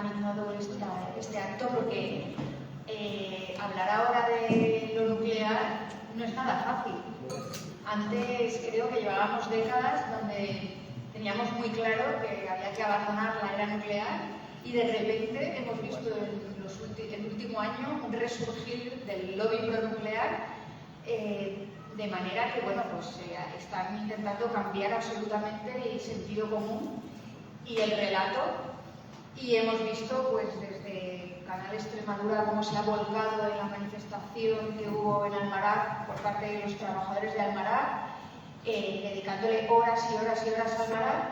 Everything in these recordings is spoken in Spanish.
organizado este acto porque hablar ahora de lo nuclear no es nada fácil. Antes creo que llevábamos décadas donde teníamos muy claro que había que abandonar la era nuclear y de repente hemos visto en el último año un resurgir del lobby pronuclear de manera que, bueno, pues están intentando cambiar absolutamente el sentido común y el relato, y hemos visto pues desde Canal Extremadura cómo se ha volcado en la manifestación que hubo en Almaraz por parte de los trabajadores de Almaraz, dedicándole horas y horas y horas a Almaraz,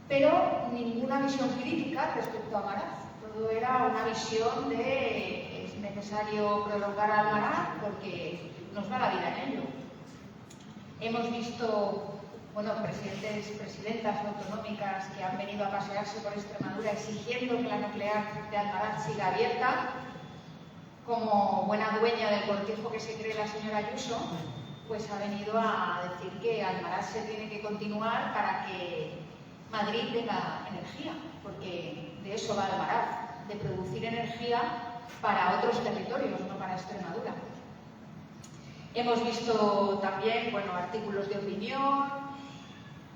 pero ninguna visión crítica respecto a Almaraz. Todo era una visión de es necesario prolongar a Almaraz porque nos va la vida en ello. Hemos visto, bueno, presidentes, presidentas autonómicas que han venido a pasearse por Extremadura exigiendo que la nuclear de Almaraz siga abierta. Como buena dueña del cortijo que se cree la señora Ayuso, pues ha venido a decir que Almaraz se tiene que continuar para que Madrid tenga energía, porque de eso va Almaraz, de producir energía para otros territorios, no para Extremadura. Hemos visto también, bueno, artículos de opinión,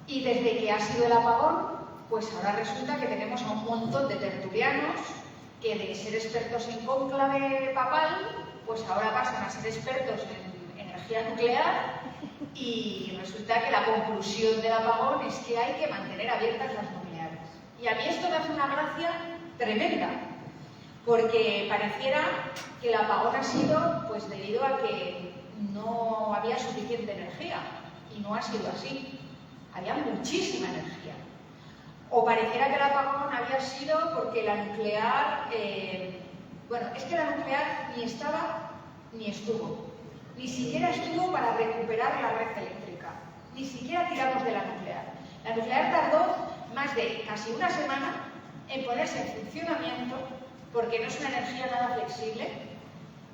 y desde que ha sido el apagón, pues ahora resulta que tenemos a un montón de tertulianos que de ser expertos en cónclave papal, pues ahora pasan a ser expertos en energía nuclear, y resulta que la conclusión del apagón es que hay que mantener abiertas las nucleares. Y a mí esto me hace una gracia tremenda, porque pareciera que el apagón ha sido pues debido a que no había suficiente energía, y no ha sido así. Había muchísima energía. O pareciera que el apagón había sido porque la nuclear... bueno, es que la nuclear ni estaba ni estuvo. Ni siquiera estuvo para recuperar la red eléctrica. Ni siquiera tiramos de la nuclear. La nuclear tardó más de casi una semana en ponerse en funcionamiento porque no es una energía nada flexible.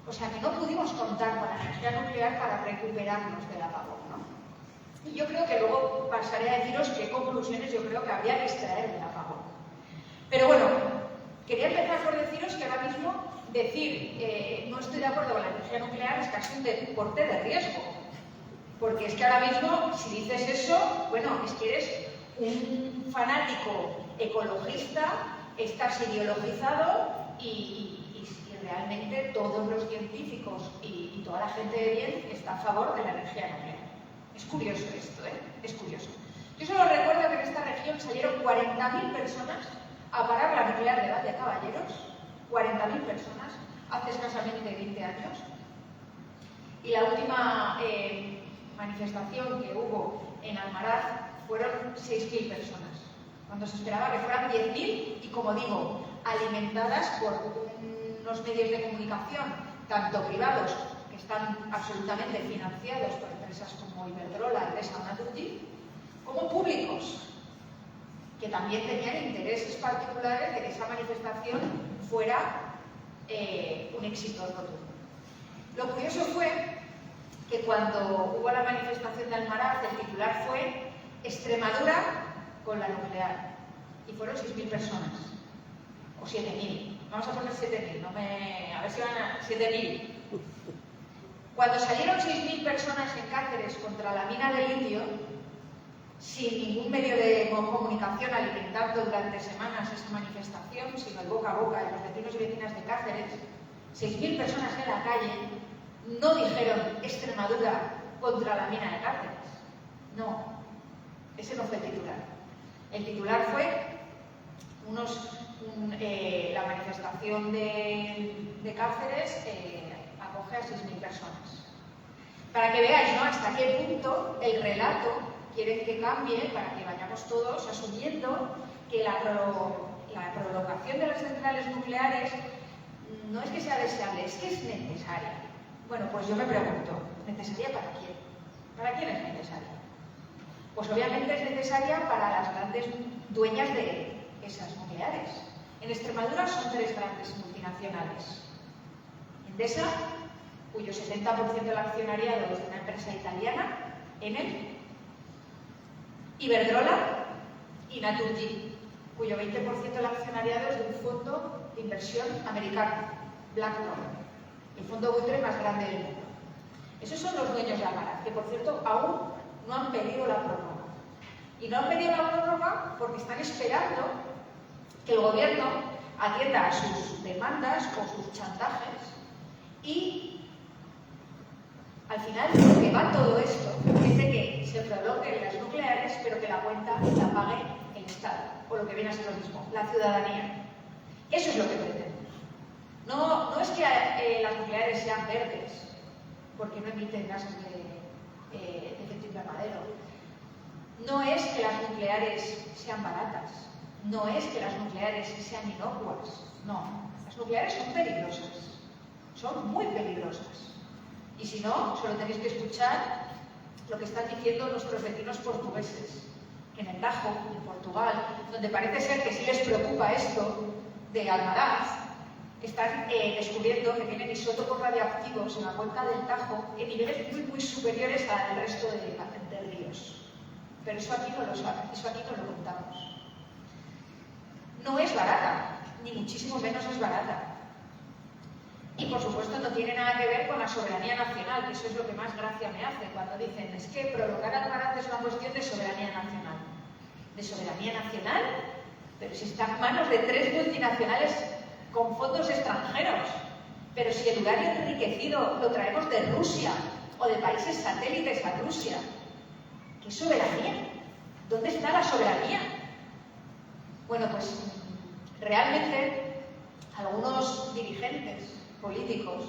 O sea que no pudimos contar con la energía nuclear para recuperarnos del apagón, ¿no? Y yo creo que luego pasaré a deciros qué conclusiones yo creo que habría que extraer del apagón. Pero bueno, quería empezar por deciros que ahora mismo decir no estoy de acuerdo con la energía nuclear es casi un deporte de riesgo. Porque es que ahora mismo, si dices eso, bueno, es que eres un fanático ecologista, estás ideologizado y realmente todos los científicos y toda la gente de bien está a favor de la energía nuclear. Es curioso esto, ¿eh? Es curioso. Yo solo recuerdo que en esta región salieron 40.000 personas a parar la nuclear de Valdecaballeros, 40.000 personas, hace escasamente 20 años. Y la última manifestación que hubo en Almaraz fueron 6.000 personas, cuando se esperaba que fueran 10.000 y, como digo, alimentadas por unos medios de comunicación, tanto privados, que están absolutamente financiados por empresas como Iberdrola, Endesa o Naturgy, como públicos, que también tenían intereses particulares de que esa manifestación fuera un éxito rotundo. Lo curioso fue que cuando hubo la manifestación de Almaraz, el titular fue Extremadura con la nuclear, y fueron 6.000 personas, o 7.000. Vamos a poner 7.000, a ver si van a 7.000. Cuando salieron 6.000 personas en Cáceres contra la mina de litio, sin ningún medio de comunicación alimentando durante semanas esa manifestación, sino el boca a boca de los vecinos y vecinas de Cáceres, 6.000 personas en la calle, no dijeron Extremadura contra la mina de Cáceres. No, ese no fue el titular. El titular fue la manifestación de Cáceres acoge a 6.000 personas. Para que veáis, ¿no?, hasta qué punto el relato quieren que cambie, para que vayamos todos asumiendo que la prolongación de las centrales nucleares no es que sea deseable, es que es necesaria. Bueno, pues yo me pregunto, ¿necesaria para quién? ¿Para quién es necesaria? Pues obviamente es necesaria para las grandes dueñas de esas nucleares. En Extremadura son 3 grandes multinacionales. Endesa, cuyo 70% del accionariado es de una empresa italiana, Enel, Iberdrola y Naturgy, cuyo 20% del accionariado es de un fondo de inversión americano, BlackRock, el fondo buitre más grande del mundo. Esos son los dueños de Almaraz, que por cierto aún no han pedido la prórroga. Y no han pedido la prórroga porque están esperando que el gobierno atienda a sus demandas o sus chantajes y al final lo que va todo esto es de que se prolonguen las nucleares pero que la cuenta la pague el Estado, o lo que viene a ser lo mismo, la ciudadanía. Eso es lo que pretenden. No es que las nucleares sean verdes, porque no emiten gases de efecto invernadero. No es que las nucleares sean baratas. No es que las nucleares sean inocuas. No, las nucleares son peligrosas. Son muy peligrosas. Y si no, solo tenéis que escuchar lo que están diciendo nuestros vecinos portugueses, que en el Tajo, en Portugal, donde parece ser que sí les preocupa esto de Almaraz, están descubriendo que tienen isótopos radioactivos en la cuenca del Tajo en niveles muy, muy superiores al resto de ríos. Pero eso aquí no lo saben, eso aquí no lo contamos. No es barata, ni muchísimo menos es barata. Y por supuesto no tiene nada que ver con la soberanía nacional, que eso es lo que más gracia me hace cuando dicen es que prolongar Almaraz es una cuestión de soberanía nacional. ¿De soberanía nacional? Pero si está en manos de 3 multinacionales con fondos extranjeros. Pero si el uranio enriquecido lo traemos de Rusia o de países satélites a Rusia. ¿Qué soberanía? ¿Dónde está la soberanía? Bueno, pues realmente algunos dirigentes políticos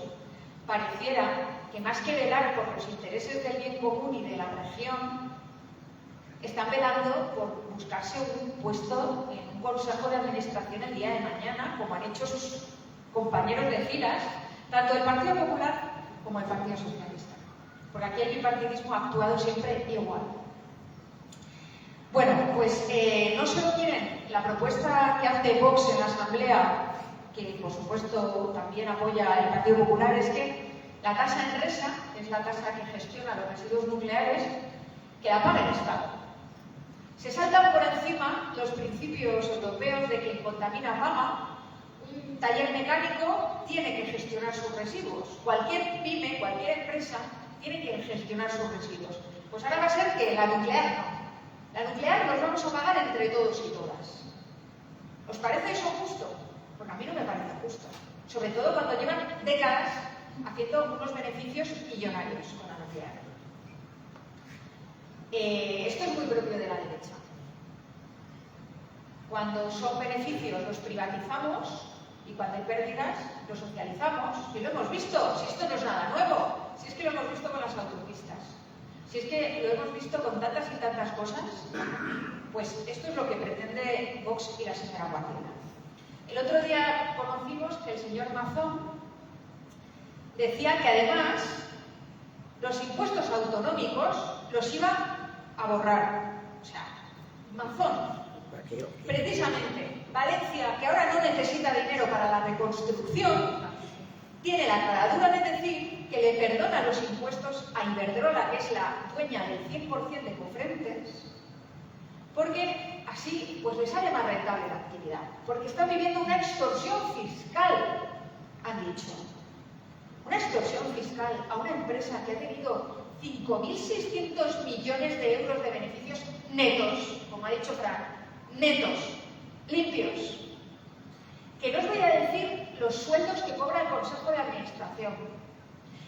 pareciera que más que velar por los intereses del bien común y de la región, están velando por buscarse un puesto en un consejo de administración el día de mañana, como han hecho sus compañeros de filas, tanto del Partido Popular como del Partido Socialista. Porque aquí el bipartidismo ha actuado siempre igual. Bueno, pues no solo quieren la propuesta que hace Vox en la Asamblea, que por supuesto también apoya el Partido Popular, es que la tasa Enresa, que es la tasa que gestiona los residuos nucleares, que la pague el Estado. Se saltan por encima los principios europeos de quien contamina paga. Un taller mecánico tiene que gestionar sus residuos. Cualquier pyme, cualquier empresa tiene que gestionar sus residuos. Pues ahora va a ser que la nuclear no. La nuclear nos vamos a pagar entre todos y todas. ¿Os parece eso justo? Porque a mí no me parece justo. Sobre todo cuando llevan décadas haciendo unos beneficios millonarios con la nuclear. Esto es muy propio de la derecha. Cuando son beneficios los privatizamos y cuando hay pérdidas los socializamos. Y lo hemos visto, si esto no es nada nuevo, si es que lo hemos visto con las autopistas, si es que lo hemos visto con tantas y tantas cosas, pues esto es lo que pretende Vox y la señora Guardiola. El otro día conocimos que el señor Mazón decía que además los impuestos autonómicos los iba a borrar. O sea, Mazón, precisamente, Valencia, que ahora no necesita dinero para la reconstrucción, tiene la caradura de decir que le perdona los impuestos a Iberdrola, que es la dueña del 100% de Cofrentes, porque así pues le sale más rentable la actividad, porque está viviendo una extorsión fiscal, han dicho. Una extorsión fiscal a una empresa que ha tenido 5.600 millones de euros de beneficios netos, como ha dicho Fran, netos, limpios. Que no os voy a decir los sueldos que cobra el Consejo de Administración,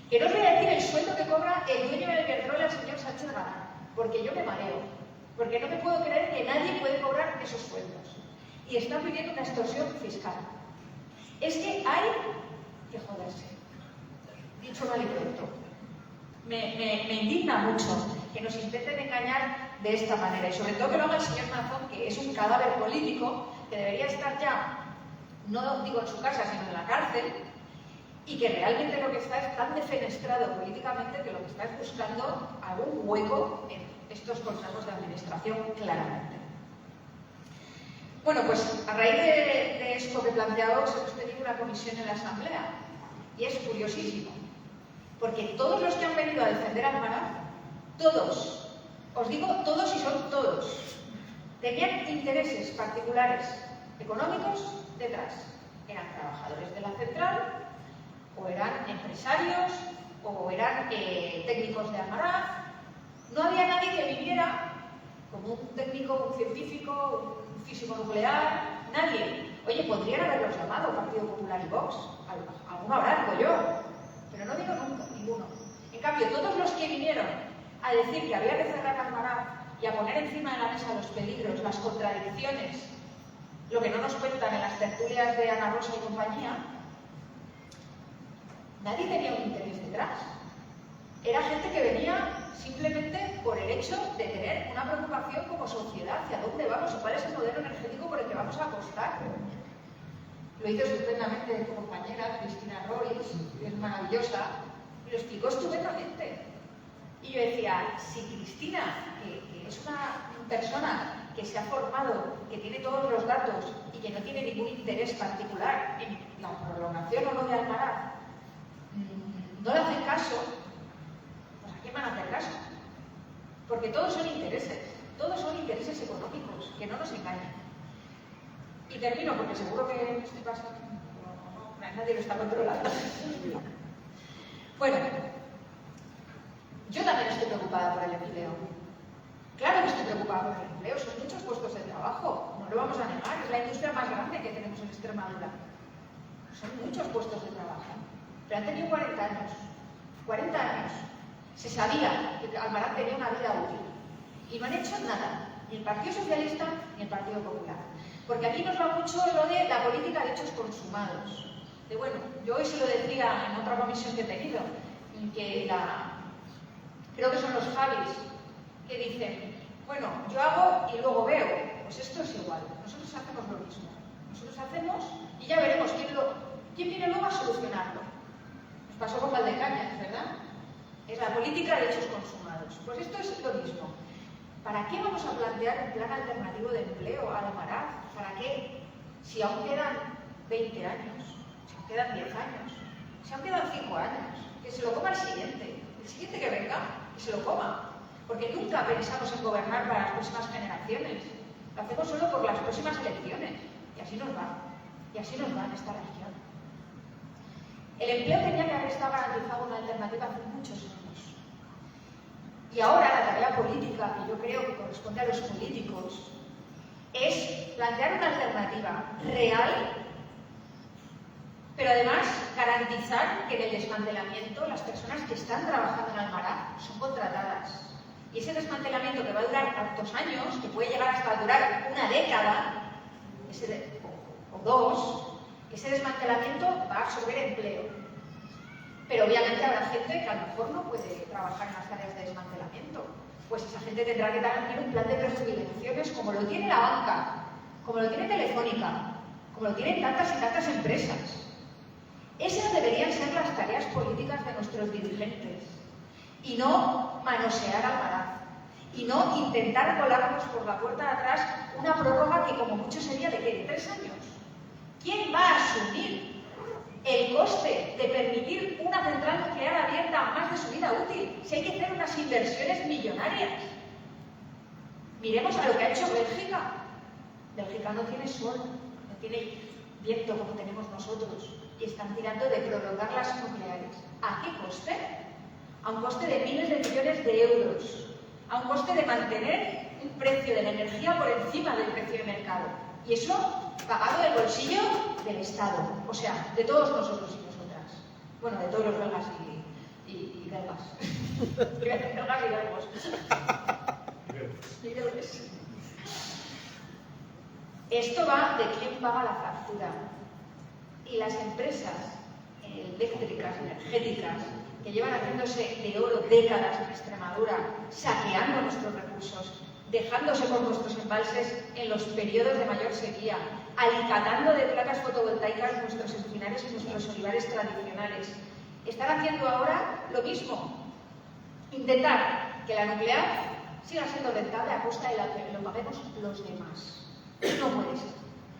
que no os voy a decir el sueldo que cobra el dueño del Iberdrola, el señor Sánchez Galán, porque yo me mareo, porque no me puedo creer que nadie puede cobrar esos sueldos. Y están viviendo una extorsión fiscal. Es que hay que joderse. Dicho mal y pronto. Me indigna mucho que nos intenten engañar de esta manera. Y sobre todo que lo haga el señor Mazón, que es un cadáver político, que debería estar ya, no digo en su casa, sino en la cárcel, y que realmente lo que está es tan defenestrado políticamente que lo que está es buscando algún hueco en estos consejos de administración, claramente. Bueno, pues a raíz de esto que planteamos, hemos tenido una comisión en la Asamblea, y es curiosísimo, porque todos los que han venido a defender Almaraz, todos, os digo todos y son todos, tenían intereses particulares económicos detrás. Eran trabajadores de la central, o eran empresarios, o eran técnicos de Almaraz. No había nadie que viviera como un técnico, un científico, un físico nuclear, nadie. Oye, podrían haberlos llamado Partido Popular y Vox, alguno habrá, digo yo, pero no digo nunca, ninguno. En cambio, todos los que vinieron a decir que había que cerrar Almaraz y a poner encima de la mesa los peligros, las contradicciones, lo que no nos cuentan en las tertulias de Ana Rosa y compañía, nadie tenía un interés detrás. Era gente que venía simplemente por el hecho de tener una preocupación como sociedad hacia dónde vamos y cuál es el modelo energético por el que vamos a apostar. Lo hizo estupendamente tu compañera Cristina Royes, que es maravillosa, y lo explicó estupendamente. Y yo decía, si Cristina, que es una persona que se ha formado, que tiene todos los datos y que no tiene ningún interés particular en la prolongación o no de Almaraz, no le hacen caso, pues ¿a quién van a hacer caso? Porque todos son intereses económicos, que no nos engañen. Y termino, porque seguro que me estoy pasando, nadie lo está controlando. Bueno, yo también estoy preocupada por el empleo. Claro que estoy preocupada por el empleo, son muchos puestos de trabajo, no lo vamos a negar, es la industria más grande que tenemos en Extremadura. Son muchos puestos de trabajo, pero han tenido 40 años. 40 años. Se sabía que Almaraz tenía una vida útil y no han hecho nada, ni el Partido Socialista ni el Partido Popular. Porque aquí nos va mucho lo de la política de hechos consumados. De bueno, yo hoy se lo decía en otra comisión que he tenido, y que creo que son los Javis, que dicen, bueno, yo hago y luego veo. Pues esto es igual, nosotros hacemos lo mismo. Nosotros hacemos y ya veremos quién viene luego a solucionarlo. Nos pasó con Valdecañas, ¿verdad? Es la política de hechos consumados. Pues esto es lo mismo. ¿Para qué vamos a plantear un plan alternativo de empleo a Almaraz? ¿Para qué? Si aún quedan 20 años, si aún quedan 10 años, si aún quedan 5 años, que se lo coma el siguiente que venga, que se lo coma. Porque nunca pensamos en gobernar para las próximas generaciones. Lo hacemos solo por las próximas elecciones. Y así nos va. Y así nos va en esta región. El empleo tenía que haber estado garantizado una alternativa hace muchos años. Y ahora la tarea política, que yo creo que corresponde a los políticos, es plantear una alternativa real, pero además garantizar que en el desmantelamiento las personas que están trabajando en Almaraz son contratadas. Y ese desmantelamiento que va a durar tantos años, que puede llegar hasta durar una década, o dos, ese desmantelamiento va a absorber empleo. Pero obviamente habrá gente que a lo mejor no puede trabajar en las tareas de desmantelamiento. Pues esa gente tendrá que tener un plan de prejubilaciones como lo tiene la banca, como lo tiene Telefónica, como lo tienen tantas y tantas empresas. Esas deberían ser las tareas políticas de nuestros dirigentes. Y no manosear Almaraz. Y no intentar colarnos por la puerta de atrás una prórroga que como mucho sería de ¿qué? ¿De 3 años? ¿Quién va a asumir el coste de permitir una central nuclear abierta más de su vida útil? Si hay que hacer unas inversiones millonarias. Miremos a lo que ha hecho Bélgica. Bélgica no tiene sol, no tiene viento como tenemos nosotros. Y están tirando de prolongar las nucleares. ¿A qué coste? A un coste de miles de millones de euros. A un coste de mantener un precio de la energía por encima del precio de mercado. Y eso pagado del bolsillo del Estado, o sea, de todos nosotros y nosotras. Bueno, de todos los belgas y belgas. Belgas y belgos. Esto va de quién paga la factura. Y las empresas eléctricas, energéticas, que llevan haciéndose de oro décadas en Extremadura, saqueando nuestros recursos, dejándose por nuestros embalses en los periodos de mayor sequía, alicatando de placas fotovoltaicas nuestros encinares y nuestros olivares tradicionales. Están haciendo ahora lo mismo. Intentar que la nuclear siga siendo rentable a costa de la que lo paguemos los demás. No puede ser.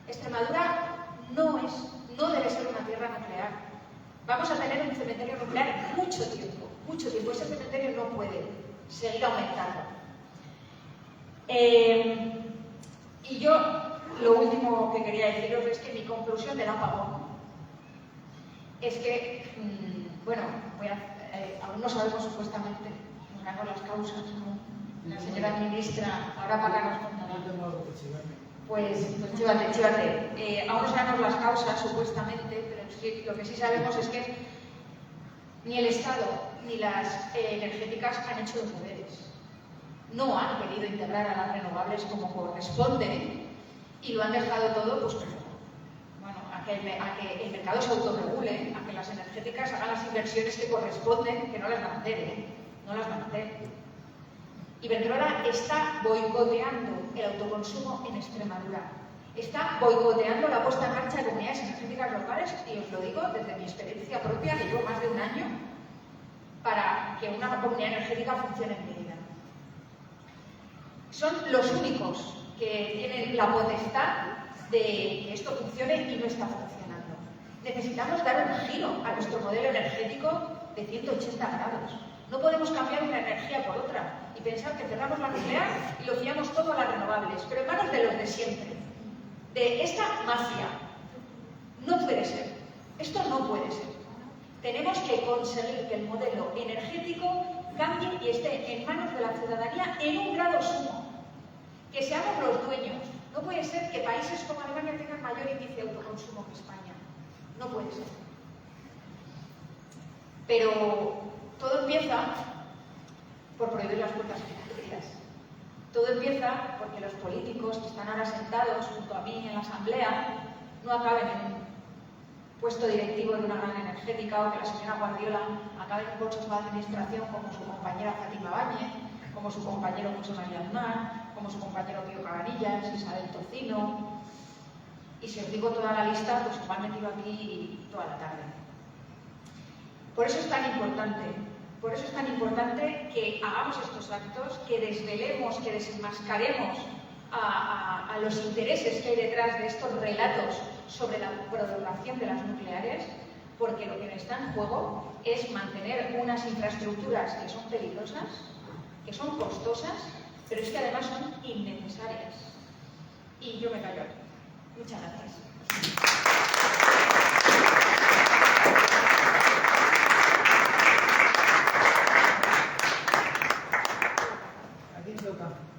Extremadura no debe ser una tierra nuclear. Vamos a tener un cementerio nuclear mucho tiempo, mucho tiempo. Ese cementerio no puede seguir aumentando. Y yo lo último que quería deciros es que mi conclusión del apagón es que, bueno, aún no sabemos supuestamente, no sabemos las causas, ¿no? La señora ministra, ahora para nos contará. Pues chívate. Aún no sabemos las causas supuestamente, pero sí, lo que sí sabemos es que ni el Estado ni las energéticas han hecho los deberes. No han querido integrar a las renovables como corresponde y lo han dejado todo, pues, bueno, a que el mercado se autorregule, a que las energéticas hagan las inversiones que corresponden, que no las van a hacer, no las van a hacer. Iberdrola está boicoteando el autoconsumo en Extremadura. Está boicoteando la puesta en marcha de comunidades energéticas locales, y os lo digo desde mi experiencia propia, que llevo más de un año, para que una comunidad energética funcione en Mérida. Son los únicos que tienen la potestad de que esto funcione y no está funcionando. Necesitamos dar un giro a nuestro modelo energético de 180 grados. No podemos cambiar una energía por otra y pensar que cerramos la nuclear y lo fiamos todo a las renovables, pero en manos de los de siempre, de esta mafia. No puede ser. Esto no puede ser. Tenemos que conseguir que el modelo energético cambie y esté en manos de la ciudadanía en un grado sumo. Que seamos los dueños. No puede ser que países como Alemania tengan mayor índice de autoconsumo que España. No puede ser. Pero todo empieza por prohibir las puertas giratorias. Todo empieza porque los políticos que están ahora sentados junto a mí en la asamblea no acaben en un puesto directivo de una gran energética, o que la señora Guardiola acabe en un consejo de administración como su compañera Fátima Báñez, como su compañero José María Aznar, como su compañero Pío Cabanillas, Isabel Tocino. Y si os digo toda la lista, pues igual me tiro aquí toda la tarde. Por eso es tan importante que hagamos estos actos, que desvelemos, que desenmascaremos a los intereses que hay detrás de estos relatos sobre la prolongación de las nucleares, porque lo que está en juego es mantener unas infraestructuras que son peligrosas, que son costosas, pero es que además son innecesarias. Y yo me callo aquí. Muchas gracias.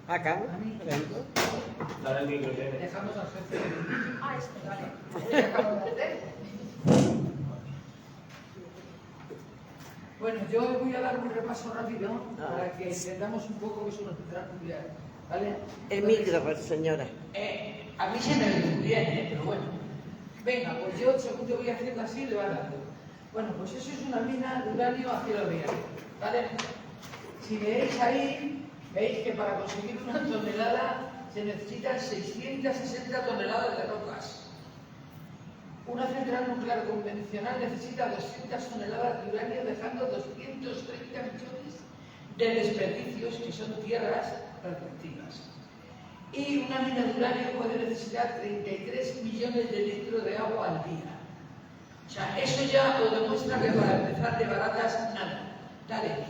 Acá. Dale el micro. Dejamos al jefe. Vale. Bueno, yo voy a dar un repaso rápido para que entendamos un poco qué es una central nuclear. ¿Vale? El micro, señora. A mí se me ve muy bien, pero bueno. Venga, pues yo según te voy haciendo así, le va dando. Bueno, pues eso es una mina de uranio a cielo abierto. ¿Vale? Si veis ahí, veis que para conseguir una tonelada se necesitan 660 toneladas de rocas. Una central nuclear convencional necesita 200 toneladas de uranio, dejando 230 millones de desperdicios, que son tierras radioactivas. Y una mina de uranio puede necesitar 33 millones de litros de agua al día. O sea, eso ya lo demuestra que para empezar de baratas, nada. Dale.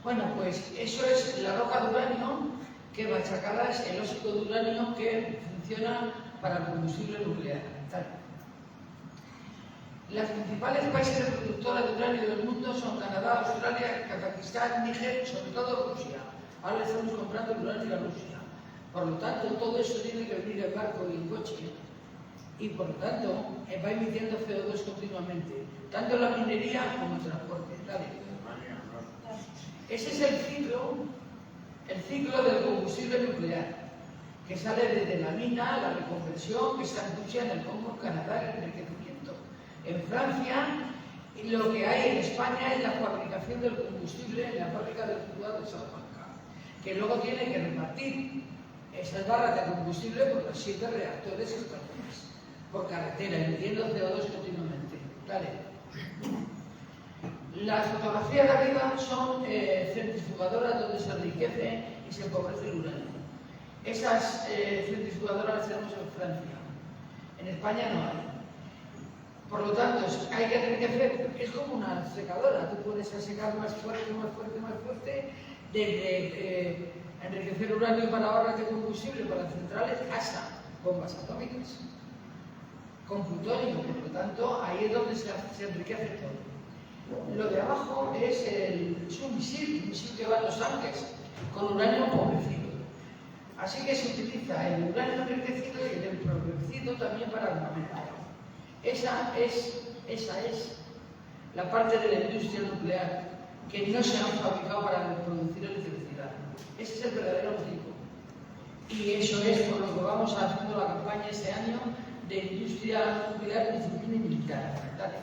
Bueno, pues eso es la roca de uranio, que machacada es el óxido de uranio que funciona para el combustible nuclear. Las principales países productores de uranio del mundo son Canadá, Australia, Kazajistán, Níger y sobre todo Rusia. Ahora le estamos comprando el uranio a Rusia. Por lo tanto, todo eso tiene que venir en barco y en coche. Y por lo tanto, va emitiendo CO2 continuamente, tanto en la minería como en el transporte. Ese es el ciclo del combustible nuclear, que sale desde la mina, la reconversión, que está en Rusia, en el Congo, en Canadá, el enriquecimiento en Francia, y lo que hay en España es la fabricación del combustible en la fábrica del juzgado de Salamanca, que luego tiene que repartir esas barras de combustible por los 7 reactores estacionales, por carretera, emitiendo CO2 continuamente. Dale. Las fotografías de arriba son centrifugadoras donde se enriquece y se empobrece el uranio. Esas centrifugadoras las tenemos en Francia. En España no hay. Por lo tanto, hay que enriquecer, es como una secadora. Tú puedes secar más fuerte, más fuerte, más fuerte, desde enriquecer uranio para ahorrar de combustible para centrales hasta bombas atómicas, con plutonio, por lo tanto, ahí es donde se enriquece todo. Lo de abajo es un misil que va a los tanques, con uranio empobrecido. Así que se utiliza el uranio enriquecido y el empobrecido también para armamento. Esa es la parte de la industria nuclear que no se han fabricado para producir electricidad. Ese es el verdadero motivo. Y eso es por lo que vamos haciendo la campaña este año de industria nuclear, disciplina y militar. ¿Vale?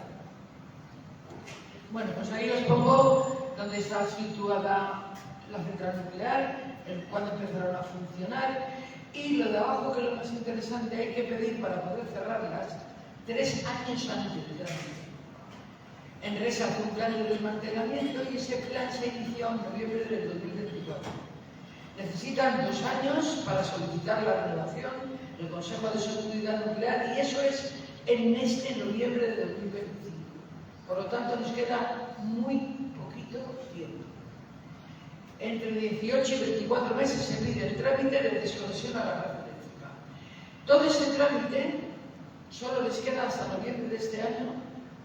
Bueno, pues ahí os pongo dónde está situada la central nuclear, cuándo empezaron a funcionar, y lo de abajo, que es lo más interesante, hay que pedir para poder cerrarlas 3 años antes de trámite. Enresa hace un plan de desmantelamiento y ese plan se inició en noviembre del 2024. Necesitan 2 años para solicitar la renovación del Consejo de Seguridad Nuclear y eso es en este noviembre de 2025. Por lo tanto, nos queda muy poquito tiempo. Entre 18 y 24 meses se pide el trámite de desconexión a la red eléctrica. Todo ese trámite solo les queda hasta noviembre de este año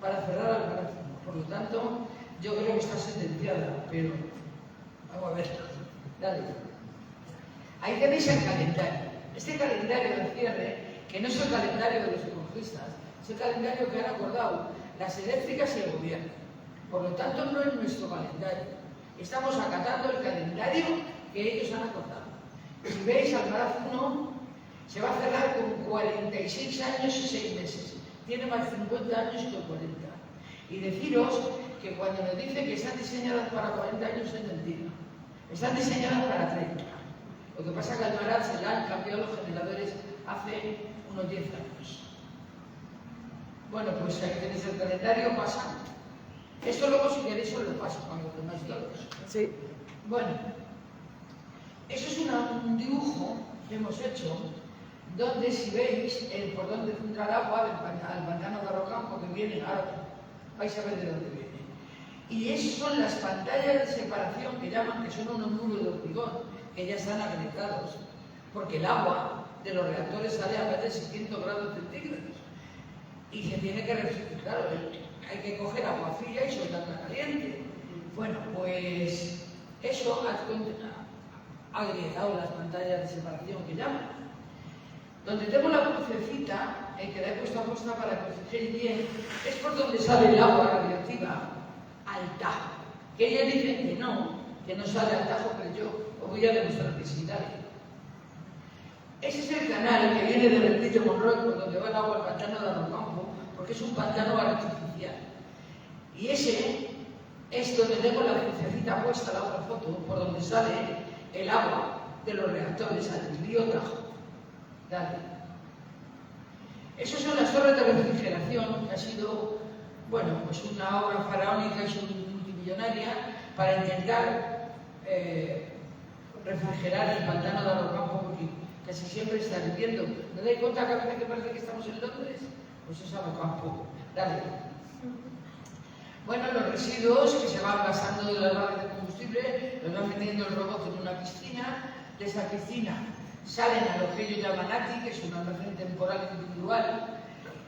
para cerrar el brazo. Por lo tanto, yo creo que está sentenciada, pero vamos a ver. Dale. Ahí tenéis el calendario. Este calendario de cierre, que no es el calendario de los ecologistas, es el calendario que han acordado las eléctricas y el gobierno. Por lo tanto, no es nuestro calendario. Estamos acatando el calendario que ellos han acordado. Si veis, Almaraz 1 se va a cerrar con 46 años y 6 meses. Tiene más 50 años que 40. Y deciros que cuando nos dicen que están diseñadas para 40 años es mentira. Están diseñadas para 30. Lo que pasa es que al Almaraz se le han cambiado los generadores hace unos 10 años. Bueno, pues ahí tenéis el calendario, pasa. Esto luego, si queréis, os lo paso con los demás todos. Sí. Bueno, eso es un dibujo que hemos hecho donde, si veis, por donde entra el agua al pantano de Arrocampo, que viene ahora, vais a ver de dónde viene. Y esas son las pantallas de separación que llaman, que son unos muros de hormigón, que ya están agregados, porque el agua de los reactores sale a más de 600 grados centígrados y se tiene que refrigerar. Hay que coger agua fría y soltarla caliente. Bueno, pues eso ha agregado las pantallas de separación que llaman. Donde tengo la crucecita, que la he puesto a posta para que os fijéis bien, es por donde sale el agua radiactiva al Tajo. Que ellos dicen que no sale al Tajo, pero yo os voy a demostrar que sí, dale. Ese es el canal que viene de Reptillo Monroy, por donde va el agua al pantano de Arrocampo, porque es un pantano artificial. Y ese es donde tengo la crucecita puesta, la otra foto, por donde sale el agua de los reactores al río Tajo. Dale. Esas son las torres de refrigeración, que ha sido, bueno, pues una obra faraónica y multimillonaria para intentar refrigerar el pantano de Arrocampo, porque casi siempre está hirviendo. ¿No dais cuenta que a veces que parece que estamos en Londres? Pues es Arrocampo. Dale. Bueno, los residuos que se van gastando de las barras de combustible los van metiendo el robot en una piscina. De esa piscina salen a lo que ellos llaman ATI, que es un almacén temporal individual,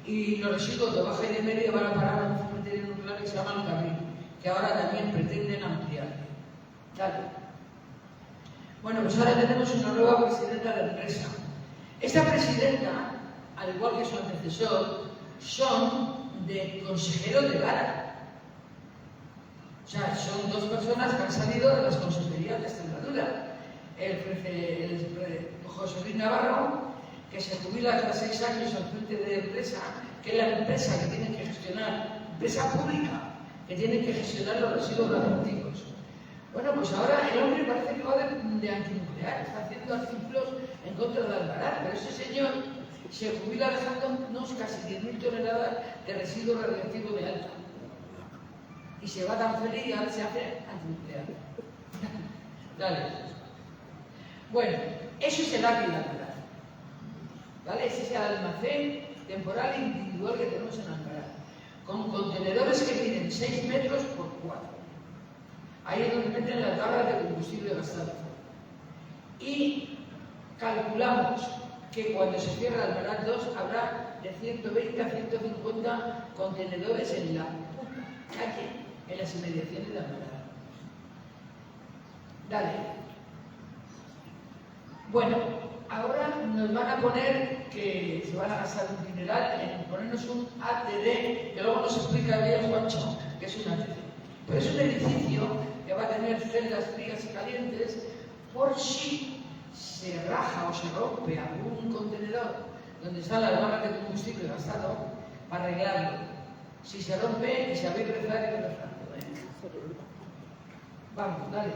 y los residuos de Baja y de Mérida van a parar a un cementerio nuclear que se llama El Cabril, que ahora también pretenden ampliar. Dale. Bueno, pues ahora tenemos una nueva presidenta de empresa. Esta presidenta, al igual que su antecesor, son de consejeros de Lara. O sea, son 2 personas que han salido de las consejerías de Extremadura. El José Luis Navarro, que se jubila hasta 6 años al frente de empresa, que es la empresa que tiene que gestionar, empresa pública, que tiene que gestionar los residuos radioactivos. Bueno, pues ahora el hombre parece que va de antinuclear, está haciendo artículos en contra de Almaraz, pero ese señor se jubila dejándonos casi 10.000 toneladas de residuos radioactivos de alta. Y se va tan feliz y ahora se hace antinuclear. Dale. Bueno, eso es el API de Almaraz. ¿Vale? Ese es el almacén temporal e individual que tenemos en Almaraz, con contenedores que miden 6 metros por 4. Ahí es donde meten las barras de combustible gastado. Y calculamos que cuando se cierra Almaraz 2 habrá de 120 a 150 contenedores en la calle, en las inmediaciones de Almaraz. Dale. Bueno, ahora nos van a poner que se van a gastar un dineral en ponernos un ATD, que luego nos explica bien Juancho, que es un ATD. Pero es un edificio que va a tener celdas frías y calientes por si se raja o se rompe algún contenedor donde están las barras de combustible gastado, para arreglarlo. Si se rompe y se habéis rezado, hay que rezarlo. Vamos, dale.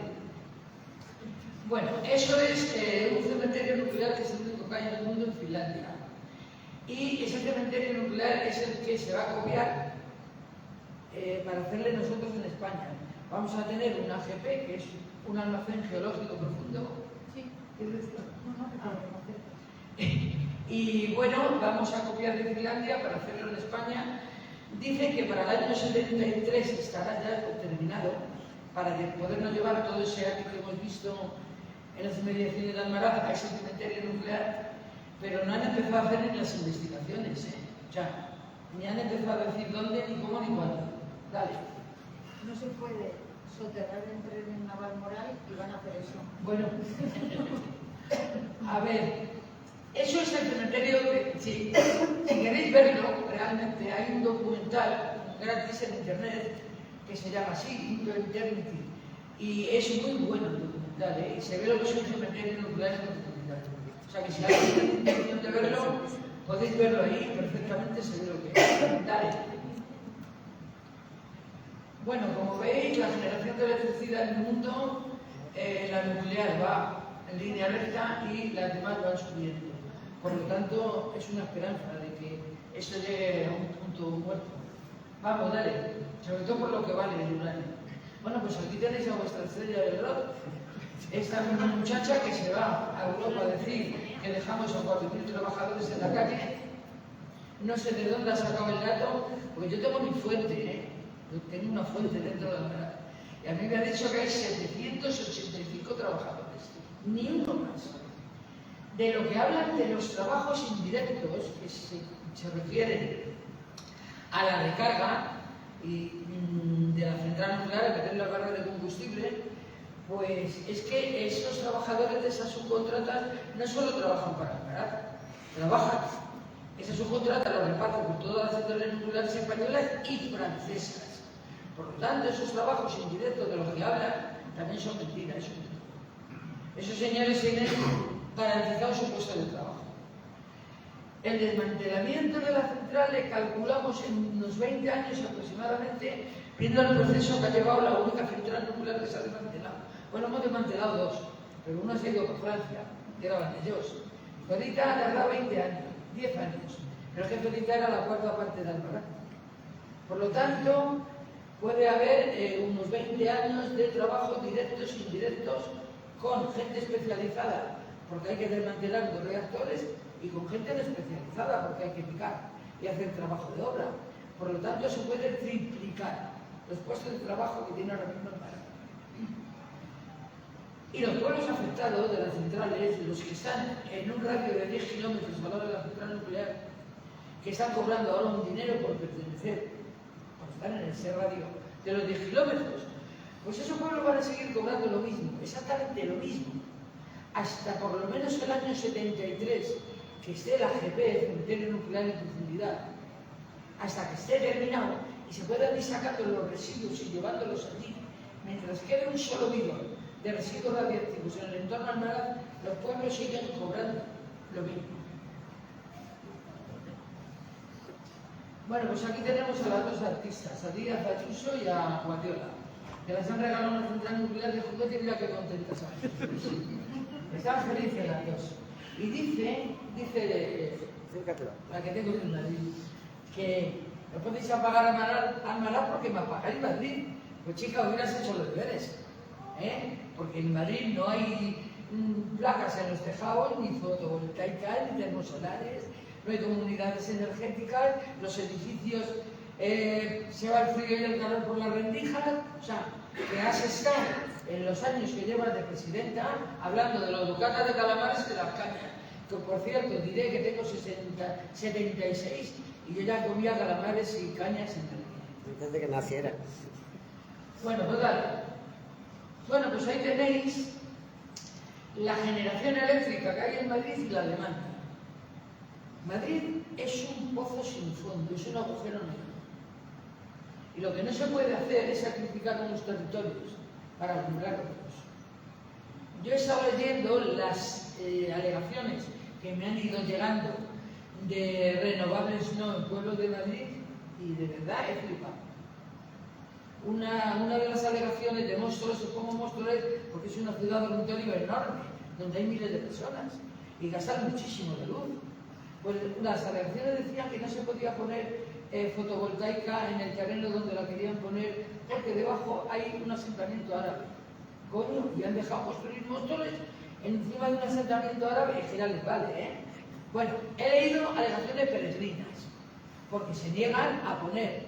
Bueno, eso es un cementerio nuclear que es el único que hay en el mundo, en Finlandia. Y ese cementerio nuclear es el que se va a copiar para hacerle nosotros en España. Vamos a tener un AGP, que es un almacén geológico profundo. Sí, ¿quieres decir? Y bueno, vamos a copiar de Finlandia para hacerlo en España. Dice que para el año 73 estará ya terminado, para podernos llevar todo ese arte que hemos visto en las inmediaciones de Almaraz a ese cementerio nuclear, pero no han empezado a hacer ni las investigaciones, O sea, ni han empezado a decir dónde, ni cómo, ni cuándo. Dale. No se puede soterrar entre el Navalmoral y van a hacer eso. Bueno, a ver, eso es el cementerio que, si queréis verlo, realmente hay un documental gratis en internet que se llama así, Into Eternity, y es muy bueno el documental, y se ve lo que es un cementerio nuclear en profundidad. O sea que si alguien tiene intención de verlo, podéis verlo ahí, perfectamente se ve lo que es. Dale. Bueno, como veis, la generación de electricidad en el mundo, la nuclear va en línea recta y las demás van subiendo. Por lo tanto, es una esperanza de que eso llegue a un punto muerto. Vamos, dale, sobre todo por lo que vale el uranio. Bueno, pues aquí tenéis a vuestra estrella del rock. Esta misma muchacha que se va a Europa a decir que dejamos a 4.000 trabajadores en la calle. No sé de dónde ha sacado el dato, porque yo tengo mi fuente, Yo tengo una fuente dentro de la verdad. Y a mí me ha dicho que hay 785 trabajadores, ni uno más. De lo que hablan de los trabajos indirectos, que se refieren a la recarga y de la central nuclear, a meter la barra de combustible, pues es que esos trabajadores de esas subcontratas no solo trabajan para Almaraz, trabajan. Esa subcontrata lo reparten por todas las centrales nucleares españolas y francesas. Por lo tanto, esos trabajos indirectos de los que hablan también son mentiras. Esos señores tienen garantizado su puesto de trabajo. El desmantelamiento de la central le calculamos en unos 20 años aproximadamente, viendo el proceso que ha llevado la única central nuclear que se ha desmantelado. Bueno, hemos desmantelado dos, pero uno se ha ido por Francia, que era Vandellós. Ahorita ha tardado 20 años, 10 años, pero que Zorita era la cuarta parte de Almaraz. Por lo tanto, puede haber unos 20 años de trabajo directos e indirectos con gente especializada, porque hay que desmantelar los reactores, y con gente especializada, porque hay que picar y hacer trabajo de obra. Por lo tanto, se puede triplicar los puestos de trabajo que tiene ahora mismo el país. Y los pueblos afectados de las centrales, los que están en un radio de 10 kilómetros al lado de la central nuclear, que están cobrando ahora un dinero por pertenecer, por estar en ese radio de los 10 kilómetros, pues esos pueblos van a seguir cobrando lo mismo, exactamente lo mismo, hasta por lo menos el año 73, que esté el AGP, el cementerio nuclear en profundidad, hasta que esté terminado y se puedan ir sacando los residuos y llevándolos allí, mientras quede un solo bidón de residuos radiactivos en el entorno Almaraz, los pueblos siguen cobrando lo mismo. Bueno, pues aquí tenemos a las dos artistas, a Díaz Ayuso y a Guardiola, que les han regalado una central nuclear de juguete y mira qué contentas son. Están felices las dos. Y dice la que tengo en Madrid, que no podéis apagar a Almaraz porque me apagáis Madrid. Pues chica, hubieras hecho los deberes, porque en Madrid no hay placas en los tejados, ni fotovoltaicas, ni termosolares, no hay comunidades energéticas, los edificios se va el frío y el calor por las rendijas. O sea, que has estado en los años que llevas de presidenta hablando de los bocatas de calamares y de las cañas, que por cierto diré que tengo 76 y yo ya comía calamares y cañas en el día. Antes de que naciera. Bueno, total. Bueno, pues ahí tenéis la generación eléctrica que hay en Madrid y la demanda. Madrid es un pozo sin fondo, es un agujero negro. Y lo que no se puede hacer es sacrificar unos territorios para comprar otros. Yo he estado leyendo las alegaciones que me han ido llegando de renovables no en Pueblo de Madrid y de verdad he flipado. Una de las alegaciones de Móstoles, se pongo Móstoles porque es una ciudad dormitorio enorme, donde hay miles de personas y gastan muchísimo de luz. Pues las alegaciones decían que no se podía poner fotovoltaica en el terreno donde la querían poner porque debajo hay un asentamiento árabe. Coño, y han dejado construir Móstoles encima de un asentamiento árabe y que ya les vale, ¿eh? Bueno, he leído alegaciones peregrinas porque se niegan a poner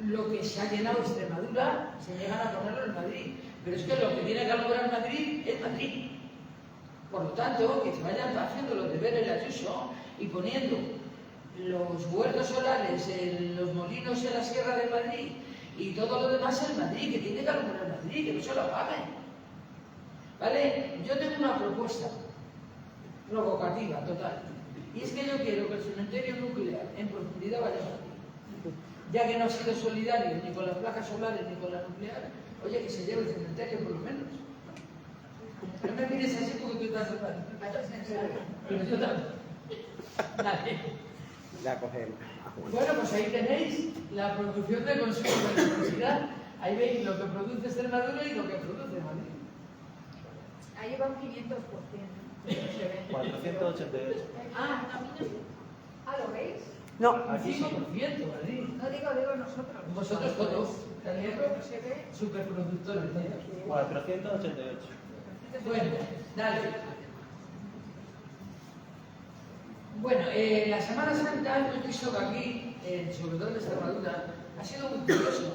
lo que se ha llenado Extremadura, se niegan a ponerlo en Madrid. Pero es que lo que tiene que alumbrar Madrid es Madrid. Por lo tanto, que se vayan haciendo los deberes de Ayuso y poniendo los huertos solares, los molinos en la Sierra de Madrid y todo lo demás en Madrid, que tiene que alumbrar Madrid, que no se lo paguen. ¿Vale? Yo tengo una propuesta provocativa, total. Y es que yo quiero que el cementerio nuclear en profundidad vaya a Madrid. Ya que no ha sido solidario ni con las placas solares ni con la nuclear, oye, que se lleve el cementerio por lo menos. No me mires así porque tú estás mal. Pero yo también. Dale. La cogemos. Bueno, pues ahí tenéis la producción de consumo de electricidad. Ahí veis lo que produce Extremadura y lo que produce Madrid. Ahí va un 500%. No se ve. 488. Ah, no, a mí no se- Ah, ¿lo veis? No, Aquí sí. 5%, Madrid. No digo nosotros. Vosotros todos. También no se ve. Superproductores. 488. Bueno, dale. Bueno, la Semana Santa hemos visto que aquí, sobre todo en Extremadura, ha sido muy curioso,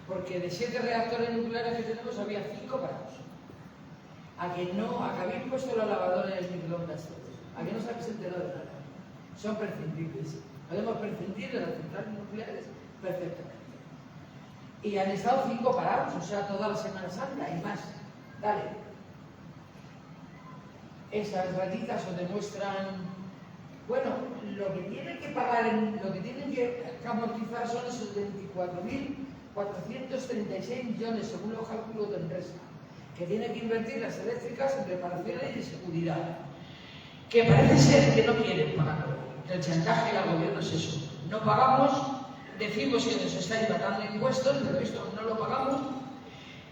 porque de 7 reactores nucleares que tenemos había 5 parados. A que habéis puesto la lavadora en el microondas todos, a que no os habéis enterado de nada. Son prescindibles. Podemos prescindir de las centrales nucleares perfectamente. Y han estado 5 parados, o sea, toda la Semana Santa y más. Dale. Estas ratitas os demuestran, bueno, lo que tienen que pagar, lo que tienen que amortizar son esos 24.436 millones, según los cálculos de empresa, que tienen que invertir las eléctricas en reparaciones y seguridad, que parece ser que no quieren pagarlo, que el chantaje al gobierno es eso. No pagamos, decimos que nos estáis matando impuestos, pero esto no lo pagamos,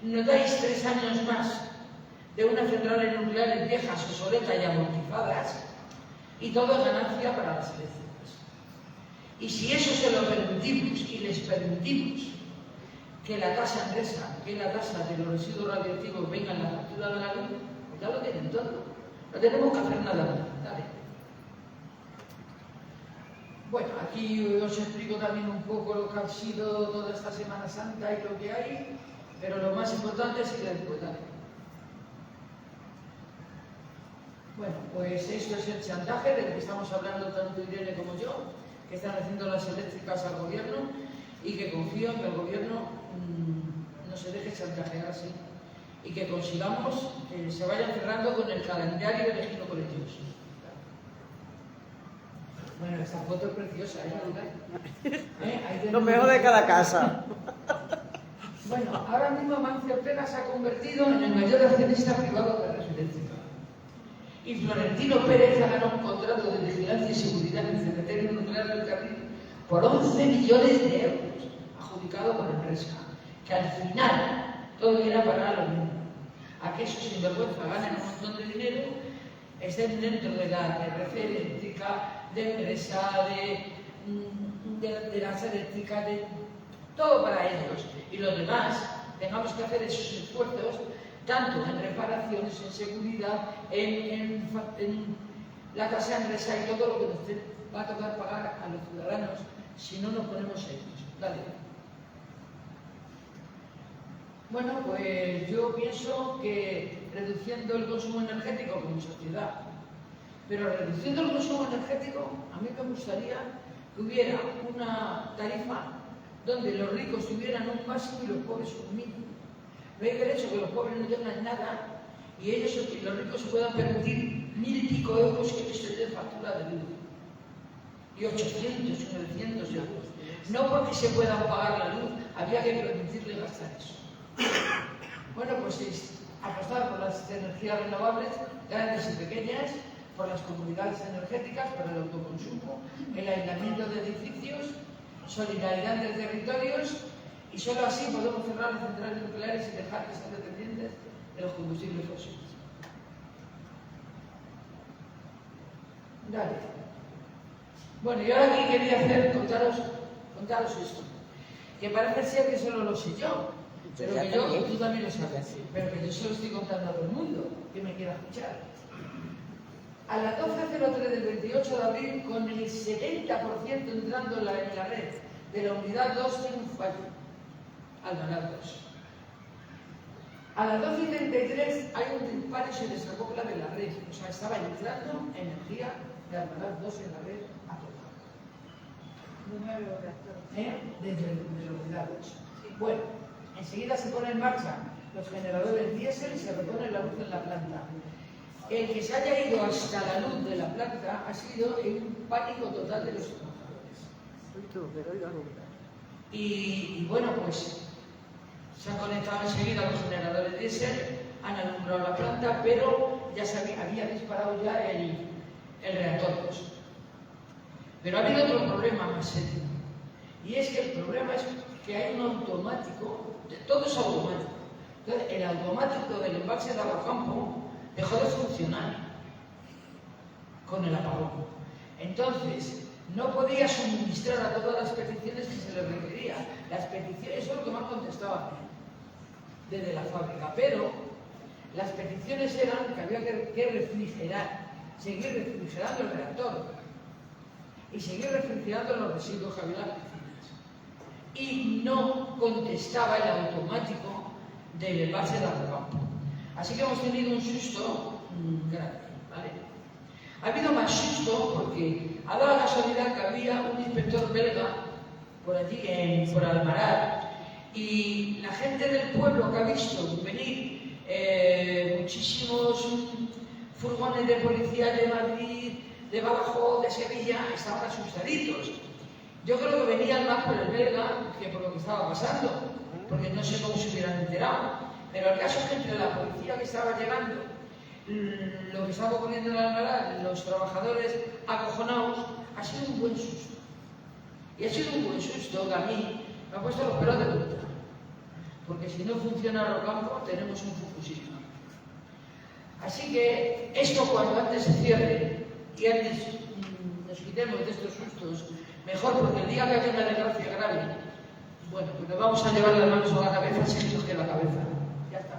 nos dais 3 años más de unas centrales nucleares viejas, obsoletas y amortizadas, y todo es ganancia para las eléctricas. Y si eso se lo permitimos y les permitimos que la tasa Endesa, que es la tasa de los residuos radioactivos, venga en la factura de la luz, pues ya lo tienen todo. No tenemos que hacer nada más. Dale. Bueno, aquí os explico también un poco lo que ha sido toda esta Semana Santa y lo que hay, pero lo más importante es ir después. Dale. Bueno, pues esto es el chantaje del que estamos hablando tanto Irene como yo, que están haciendo las eléctricas al gobierno y que confío en que el gobierno no se deje chantajear así y que consigamos que se vayan cerrando con el calendario elegido por ellos. Bueno, esta foto es preciosa, ¿eh? lo mejor de cada casa. Bueno, ahora mismo Amancio Ortega se ha convertido en el mayor accionista privado de la red eléctrica. Y Florentino Pérez ha ganado un contrato de vigilancia y seguridad en el cementerio nuclear del Carril por 11 millones de euros, adjudicado por Enresa, que al final todo viene a parar a lo mismo. A que esos sinvergüenza ganen un montón de dinero, estén dentro de la red eléctrica, de Enresa, de las eléctricas, de todo para ellos. Y los demás tengamos que hacer esos esfuerzos tanto en reparaciones, en seguridad, en la tasa Enresa y todo lo que nos va a tocar pagar a los ciudadanos si no nos ponemos serios. Dale. Bueno, pues yo pienso que reduciendo el consumo energético como sociedad Pero reduciendo el consumo energético, a mí me gustaría que hubiera una tarifa donde los ricos tuvieran un máximo y los pobres un mínimo. No hay derecho que los pobres no tengan nada y ellos, los ricos, se puedan permitir 1000 y pico euros que se dé factura de luz. Y 800, 900 euros. No porque se puedan pagar la luz, había que permitirle gastar eso. Bueno, pues es apostar por las energías renovables, grandes y pequeñas, por las comunidades energéticas, por el autoconsumo, el aislamiento de edificios, solidaridad de territorios, y solo así podemos cerrar las centrales nucleares y dejar de ser dependientes de los combustibles fósiles. Dale. Bueno, yo ahora aquí quería contaros esto, que parece ser que solo lo sé yo, pero que tú también lo sabes, pero que yo se lo estoy contando a todo el mundo, que me quiera escuchar. A las 12:03 del 28 de abril, con el 70% entrando en la red de la unidad 2, tiene un fallo. Almaraz 2. A las 12:33 hay un disparo y se desacopla de la red. O sea, estaba entrando energía de Almaraz 2 en la red a total. Desde la unidad 2. Bueno, enseguida se pone en marcha los generadores diésel y se repone la luz en la planta. El que se haya ido hasta la luz de la planta ha sido en un pánico total de los trabajadores. Y bueno, pues se han conectado enseguida los generadores diésel, han alumbrado la planta, pero ya se había disparado ya el reactor 2. Pero ha habido otro problema más serio, y es que el problema es que hay un automático, todo es automático. Entonces, el automático del embalse de Aguacampo dejó de funcionar con el apagón. Entonces, no podía suministrar a todas las peticiones que se le requería. Las peticiones, eso es lo que me han contestado a mí, desde la fábrica, pero las peticiones eran que había que refrigerar, seguir refrigerando el reactor y seguir refrigerando los residuos que había en las piscinas. Y no contestaba el automático del embalse de Aguacampo. Así que hemos tenido un susto grande, ¿vale? Ha habido más susto porque ha dado la casualidad que había un inspector belga por allí, por Almaraz, y la gente del pueblo que ha visto venir muchísimos furgones de policía de Madrid, de Badajoz, de Sevilla, estaban asustaditos. Yo creo que venían más por el belga que por lo que estaba pasando, porque no sé cómo se hubieran enterado. Pero el caso es que entre la policía que estaba llegando, lo que estaba ocurriendo en Almaraz, los trabajadores acojonados, ha sido un buen susto. Y ha sido un buen susto que a mí me ha puesto los pelos de punta. Porque si no funciona Aguacampo, tenemos un Fukushima. Así que esto, cuanto antes se cierre y antes nos quitemos de estos sustos, mejor, porque el día que haya una desgracia grave, bueno, pues nos vamos a llevar las manos a la cabeza seguidos que la cabeza. Ya está.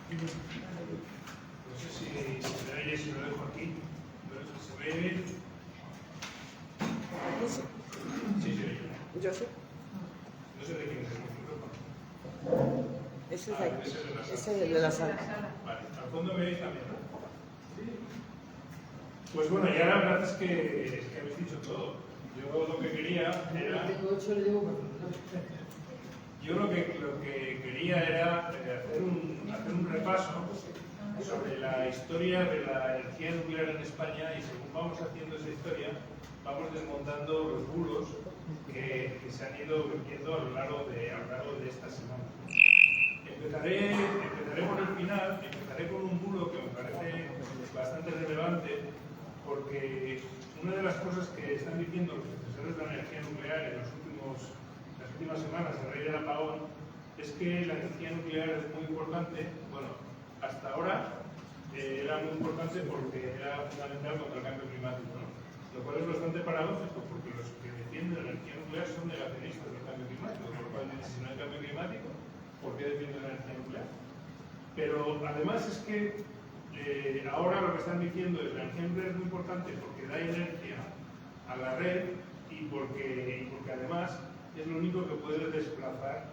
No sé si se me oye, si lo dejo aquí. No sé si se me oye. Sí, se oye. Yo sé. No sé de quién es el micrófono. Ese es de aquí. Ese es de la sala. Ese es el de la sala. Vale, al fondo me veis también, ¿no? Pues bueno, ya la verdad es que habéis dicho todo. Yo lo que quería era... Yo lo que quería era hacer un repaso sobre la historia de la energía nuclear en España, y según vamos haciendo esa historia, vamos desmontando los bulos que se han ido vertiendo a lo largo de esta semana. Empezaré por el final, empezaré con un bulo que me parece bastante relevante, porque una de las cosas que están diciendo los defensores de la energía nuclear en las últimas semanas a raíz del apagón es que la energía nuclear es muy importante. Bueno, hasta ahora era muy importante porque era fundamental contra el cambio climático, ¿no? Lo cual es bastante paradójico, porque los que defienden la energía nuclear son negacionistas del cambio climático, por lo cual dicen, si no hay cambio climático, ¿por qué defienden la energía nuclear? Pero además es que ahora lo que están diciendo es que la energía nuclear es muy importante porque da inercia a la red, y porque además es lo único que puede desplazar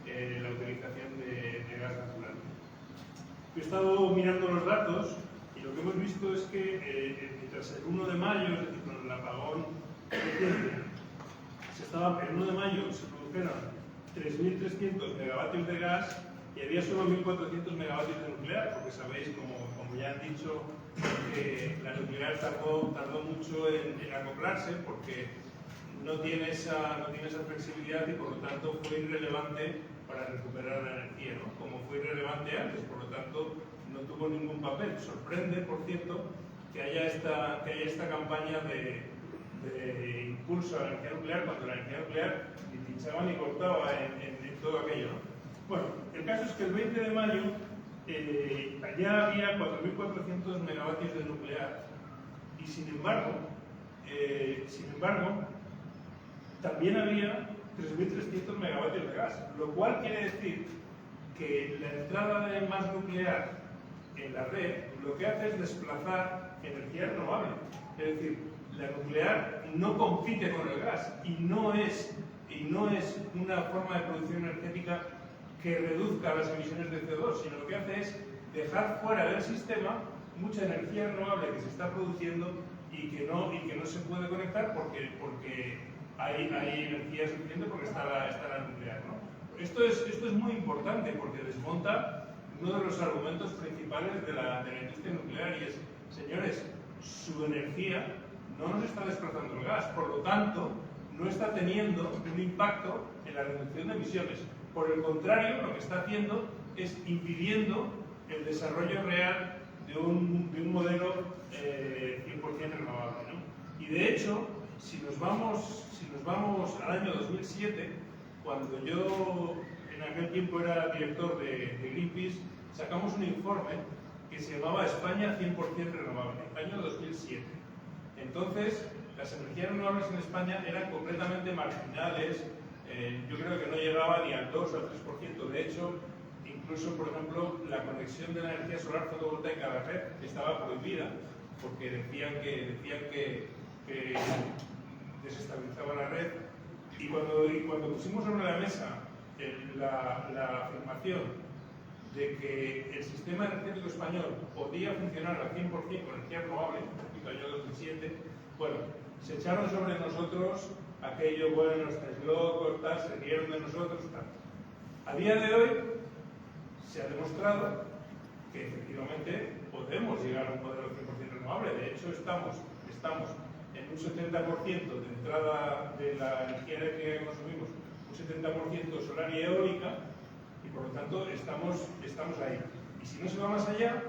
la utilización de gas natural. Yo he estado mirando los datos y lo que hemos visto es que mientras el 1 de mayo, es decir, con el apagón reciente, el 1 de mayo se produjeron 3.300 megavatios de gas y había solo 1.400 megavatios de nuclear, porque sabéis, como ya han dicho, que la nuclear tardó mucho en acoplarse porque no tiene esa flexibilidad y por lo tanto fue irrelevante para recuperar la energía, ¿no? Como fue irrelevante antes, por lo tanto no tuvo ningún papel. Sorprende, por cierto, que haya esta campaña de impulso a la energía nuclear cuando la energía nuclear ni pinchaba ni cortaba en todo aquello, ¿no? Bueno, el caso es que el 20 de mayo ya había 4.400 megavatios de nuclear y sin embargo también había 3.300 megavatios de gas, lo cual quiere decir que la entrada de más nuclear en la red lo que hace es desplazar energía renovable. Es decir, la nuclear no compite con el gas y no es una forma de producción energética que reduzca las emisiones de CO2, sino lo que hace es dejar fuera del sistema mucha energía renovable que se está produciendo y que no se puede conectar porque hay energía suficiente porque está la nuclear, ¿no? Esto es muy importante porque desmonta uno de los argumentos principales de la industria nuclear y es, señores, su energía no nos está desplazando el gas, por lo tanto, no está teniendo un impacto en la reducción de emisiones. Por el contrario, lo que está haciendo es impidiendo el desarrollo real de un modelo 100% renovable, ¿no? Y de hecho, si nos vamos al año 2007, cuando yo en aquel tiempo era director de Greenpeace, sacamos un informe que se llamaba España 100% renovable, año 2007. Entonces, las energías renovables en España eran completamente marginales, yo creo que no llegaba ni al 2 o al 3%. De hecho, incluso, por ejemplo, la conexión de la energía solar fotovoltaica a la red estaba prohibida, porque decían que desestabilizaba la red. Y cuando pusimos sobre la mesa la afirmación de que el sistema energético español podía funcionar al 100% con energía renovable, repito, año 2007, bueno, se echaron sobre nosotros aquello, bueno, estáis locos, tal, se rieron de nosotros, tal. A día de hoy se ha demostrado que efectivamente podemos llegar a un modelo 100% renovable. De hecho, estamos en un 70% de entrada de la energía eléctrica que consumimos, un 70% solar y eólica, y por lo tanto estamos ahí. Y si no se va más allá,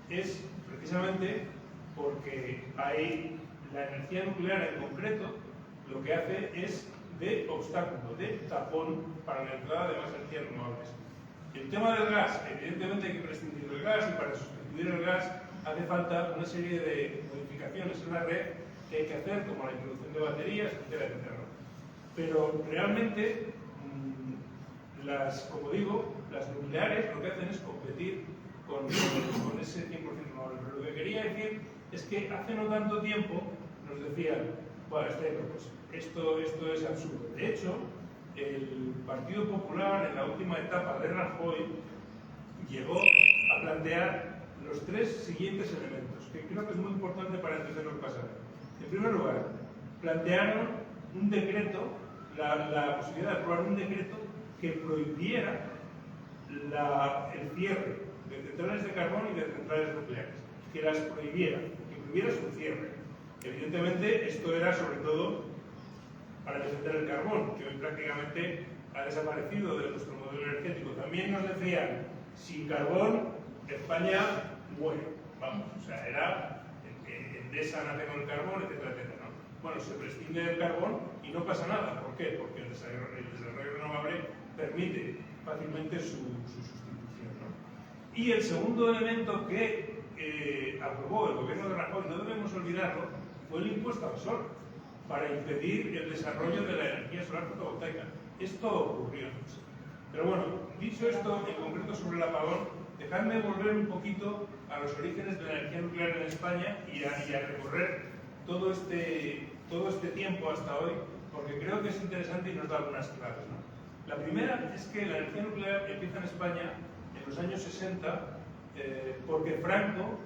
es precisamente porque hay la energía nuclear en concreto, lo que hace es de obstáculo, de tapón para la entrada de más energías renovables. El tema del gas, evidentemente hay que prescindir del gas y para sustituir el gas hace falta una serie de modificaciones en la red que hay que hacer, como la introducción de baterías, etcétera, etcétera. Pero realmente, como digo, las nucleares lo que hacen es competir con ese 100% renovable. Pero lo que quería decir es que hace no tanto tiempo nos decían, bueno, pues esto es absurdo. De hecho, el Partido Popular en la última etapa de Rajoy llegó a plantear los tres siguientes elementos, que creo que es muy importante para entender lo que pasa. En primer lugar, plantearon un decreto, la posibilidad de aprobar un decreto que prohibiera el cierre de centrales de carbón y de centrales nucleares, que las prohibiera, que prohibiera su cierre. Evidentemente, esto era sobre todo para defender el carbón, que hoy prácticamente ha desaparecido de nuestro modelo energético. También nos decían, sin carbón, España muere. Vamos, o sea, era Endesa nace con el carbón, etcétera, etcétera, ¿no? Bueno, se prescinde del carbón y no pasa nada. ¿Por qué? Porque el desarrollo renovable permite fácilmente su sustitución, ¿no? Y el segundo elemento que aprobó el gobierno de Rajoy, no debemos olvidarlo, fue el impuesto al sol, para impedir el desarrollo de la energía solar fotovoltaica. Esto ocurrió. Pero bueno, dicho esto, en concreto sobre el apagón, dejadme volver un poquito a los orígenes de la energía nuclear en España y a recorrer todo este tiempo hasta hoy porque creo que es interesante y nos da algunas claves, ¿no? La primera es que la energía nuclear empieza en España en los años 60 porque Franco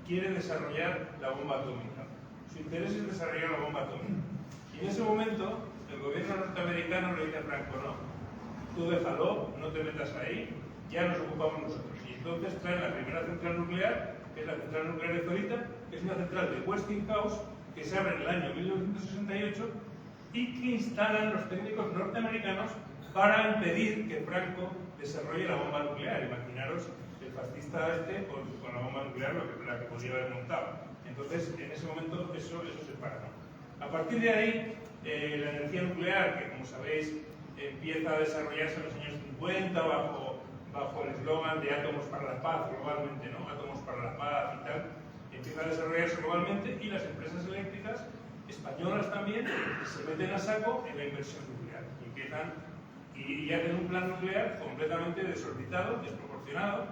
quiere desarrollar la bomba atómica. Su interés es desarrollar la bomba atómica. Y en ese momento el gobierno norteamericano le dice a Franco, no, tú déjalo, no te metas ahí, ya nos ocupamos nosotros. Y entonces traen la primera central nuclear, que es la central nuclear de Zorita, que es una central de Westinghouse, que se abre en el año 1968 y que instalan los técnicos norteamericanos para impedir que Franco desarrolle la bomba nuclear. Imaginaros el fascista este con la bomba nuclear, la que podría haber montado. Entonces, en ese momento, eso se para, ¿no? A partir de ahí, la energía nuclear, que como sabéis, empieza a desarrollarse en los años 50 bajo el eslogan de átomos para la paz globalmente, ¿no? Átomos para la paz y tal, empieza a desarrollarse globalmente y las empresas eléctricas españolas también se meten a saco en la inversión nuclear y empiezan y hacen un plan nuclear completamente desorbitado, desproporcionado,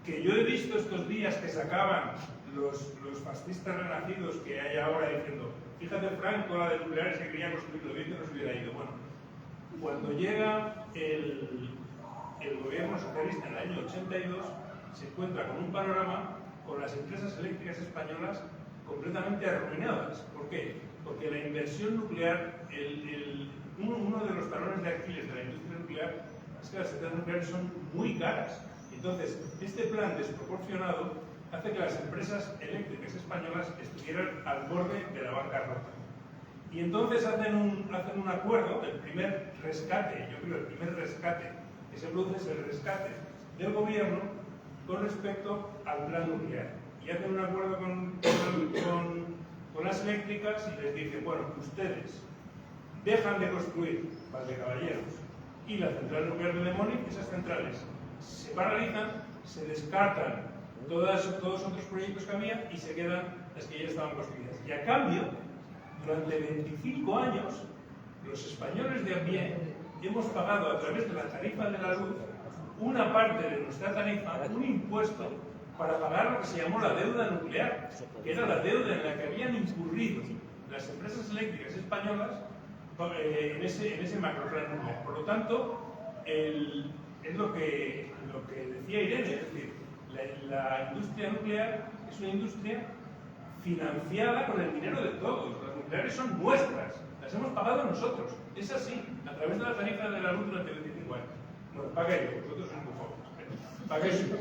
que yo he visto estos días que sacaban los fascistas renacidos que hay ahora diciendo, fíjate Franco, la de nucleares que quería construir, lo bien que nos hubiera ido. Bueno, cuando llega el gobierno socialista en el año 82, se encuentra con un panorama con las empresas eléctricas españolas completamente arruinadas. ¿Por qué? Porque la inversión nuclear, uno de los talones de Aquiles de la industria nuclear es que las centrales nucleares son muy caras. Entonces, este plan desproporcionado hace que las empresas eléctricas españolas estuvieran al borde de la bancarrota. Y entonces hacen un acuerdo, el primer rescate, yo creo el primer rescate que se produce es el rescate del gobierno con respecto al plan nuclear. Y hacen un acuerdo con las eléctricas y les dicen, bueno, ustedes dejan de construir Valdecaballeros y la central nuclear de Lemoniz, esas centrales se paralizan, se descartan todos otros proyectos que había y se quedan las que ya estaban construidas. Y a cambio, durante 25 años, los españoles de a pie hemos pagado a través de la tarifa de la luz una parte de nuestra tarifa, un impuesto, para pagar lo que se llamó la deuda nuclear, que era la deuda en la que habían incurrido las empresas eléctricas españolas en ese macroplan nuclear. Por lo tanto, es lo que decía Irene, es decir, la industria nuclear es una industria financiada con el dinero de todos. Las nucleares son nuestras, las hemos pagado nosotros. Es así, a través de la tarifa de la luz durante 25 años. Bueno, pagué yo, vosotros sois muy jóvenes. Pagué yo.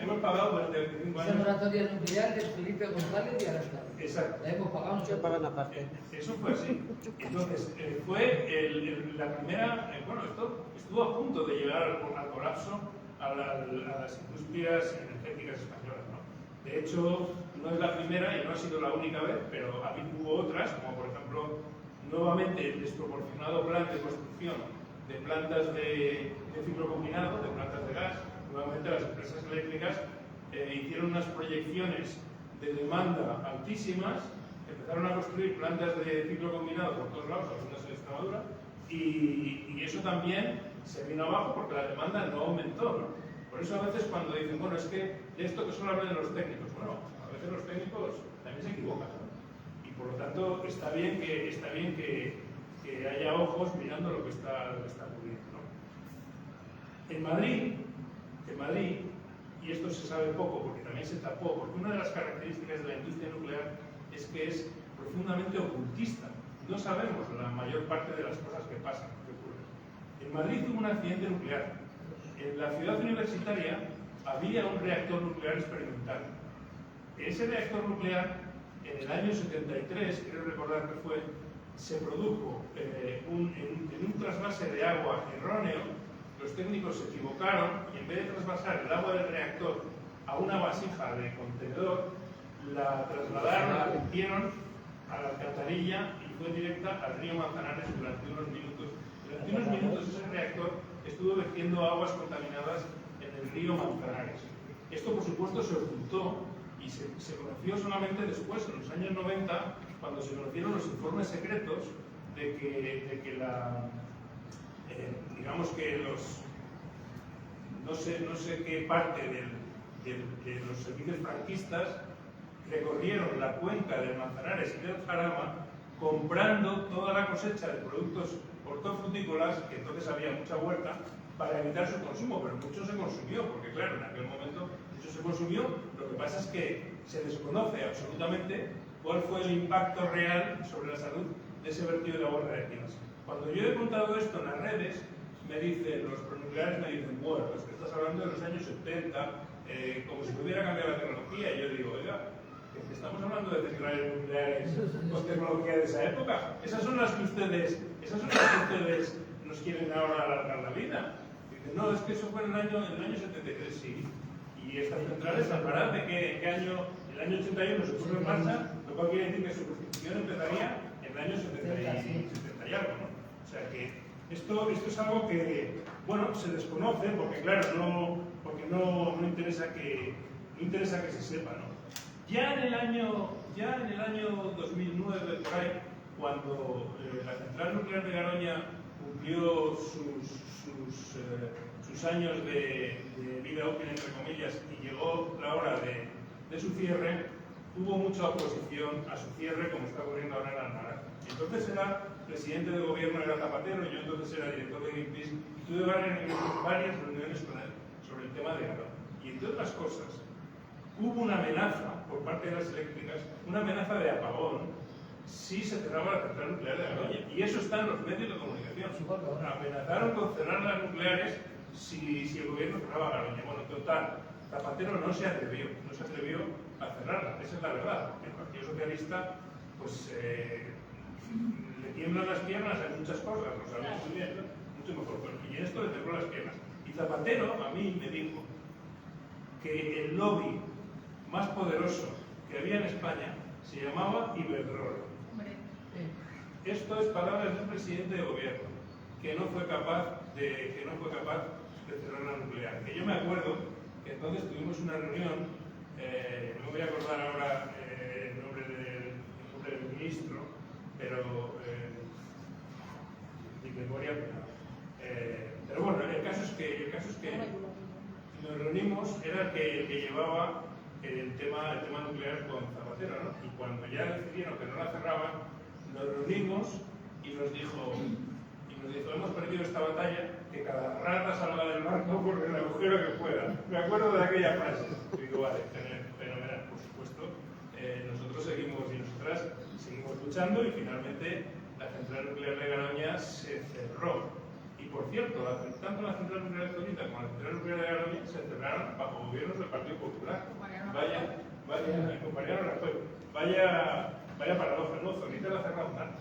Hemos pagado durante 25 años. Esa moratoria nuclear de Felipe González y Arascal. Exacto. La hemos pagado Se nosotros. pagan aparte. Eso fue así. Entonces, fue la primera, bueno, esto estuvo a punto de llegar al colapso a las industrias energéticas españolas, ¿no? De hecho, no es la primera y no ha sido la única vez, pero hubo otras, como por ejemplo, nuevamente el desproporcionado plan de construcción de plantas de ciclo combinado, de plantas de gas. Nuevamente las empresas eléctricas hicieron unas proyecciones de demanda altísimas, empezaron a construir plantas de ciclo combinado por todos lados, algunas en Extremadura, y eso también se vino abajo porque la demanda no aumentó, ¿no? Por eso a veces cuando dicen, bueno, es que de esto que solo hablan los técnicos, bueno, a veces los técnicos también se equivocan, ¿no? Y por lo tanto está bien que haya ojos mirando lo que está ocurriendo, ¿no? En Madrid, y esto se sabe poco porque también se tapó, porque una de las características de la industria nuclear es que es profundamente ocultista. No sabemos la mayor parte de las cosas que pasan, que ocurren. En Madrid hubo un accidente nuclear. En la ciudad universitaria había un reactor nuclear experimental. Ese reactor nuclear, en el año 73, creo recordar que fue, se produjo en un trasvase de agua erróneo. Los técnicos se equivocaron y en vez de trasvasar el agua del reactor a una vasija de contenedor, la trasladaron, la metieron a la alcantarilla y fue directa al río Manzanares durante unos minutos. Durante unos minutos ese reactor estuvo vertiendo aguas contaminadas en el río Manzanares. Esto, por supuesto, se ocultó y se conoció solamente después, en los años 90, cuando se conocieron los informes secretos de que digamos que no sé qué parte de los servicios franquistas recorrieron la cuenca del Manzanares y del Jarama comprando toda la cosecha de productos hortofrutícolas, que entonces había mucha huerta, para evitar su consumo, pero mucho se consumió, porque claro, en aquel momento mucho se consumió. Lo que pasa es que se desconoce absolutamente cuál fue el impacto real sobre la salud de ese vertido de aguas radiactivas. Cuando yo he contado esto en las redes, me dicen, los pronucleares me dicen, bueno, es que estás hablando de los años 70, como si no hubiera cambiado la tecnología. Y yo digo, oiga, que estamos hablando de centrales nucleares con tecnología de esa época. Esas son las que ustedes nos quieren ahora alargar la vida. Dicen, no, es que eso fue en el año 73, sí. Y estas centrales, ¿al parar de qué año? El año 81 se puso en marcha, lo cual quiere decir que su construcción empezaría en el año 70 y algo, ¿no? O sea que esto es algo que, bueno, se desconoce porque, claro, no interesa que se sepa, ¿no? Ya en el año 2009, por ahí, cuando la central nuclear de Garoña cumplió sus años de vida útil, entre comillas, y llegó la hora de su cierre, hubo mucha oposición a su cierre, como está ocurriendo ahora en Almaraz. Entonces era presidente de gobierno, era Zapatero, y yo entonces era director de Greenpeace, y tuve varias reuniones con él sobre el tema de Garoña. Y entre otras cosas, hubo una amenaza por parte de las eléctricas, una amenaza de apagón, si se cerraba la central nuclear de Garoña. Y eso está en los medios de comunicación. Amenazaron con cerrar las nucleares si el gobierno cerraba Garoña. Bueno, total, Zapatero no se atrevió a cerrarla, esa es la verdad. El Partido Socialista, pues, le tiemblan las piernas en muchas cosas, lo sabemos muy bien, ¿no? Mucho mejor. Y en esto le tembló las piernas. Y Zapatero a mí me dijo que el lobby más poderoso que había en España se llamaba Iberdrola. Esto es palabras de un presidente de gobierno que no fue capaz de cerrar la nuclear. Que yo me acuerdo que entonces tuvimos una reunión, no me voy a acordar ahora el nombre del ministro, pero de memoria, pero bueno, el caso es que nos reunimos, era el que llevaba el tema nuclear con Zapatero, ¿no? Y cuando ya decidieron que no la cerraban, nos reunimos y nos dijo, hemos perdido esta batalla, que cada rata salga del barco por el agujero que pueda. Me acuerdo de aquella frase. Y digo, vale, fenomenal, por supuesto. Nosotros seguimos y nosotras seguimos luchando y finalmente la central nuclear de Garoña se cerró. Y por cierto, tanto la central nuclear de Zorita como la central nuclear de Garoña se cerraron bajo gobiernos del Partido Popular. Vaya paradoja, no, Zorita la cerraron nada.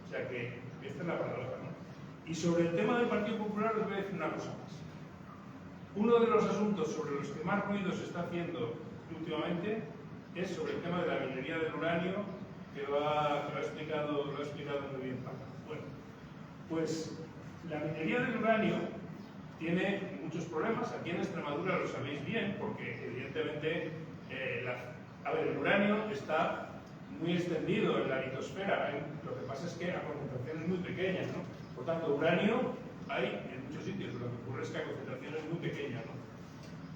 O sea que esta es la paradoja, ¿no? Y sobre el tema del Partido Popular les voy a decir una cosa más. Uno de los asuntos sobre los que más ruido se está haciendo últimamente es sobre el tema de la minería del uranio, que lo ha explicado muy bien Paco. Bueno, pues la minería del uranio tiene muchos problemas. Aquí en Extremadura lo sabéis bien, porque evidentemente el uranio está muy extendido en la litosfera, ¿eh? Lo que pasa es que la concentración es muy pequeña, ¿no? Por tanto, uranio hay en muchos sitios, lo que ocurre es que la concentración es muy pequeña, ¿no?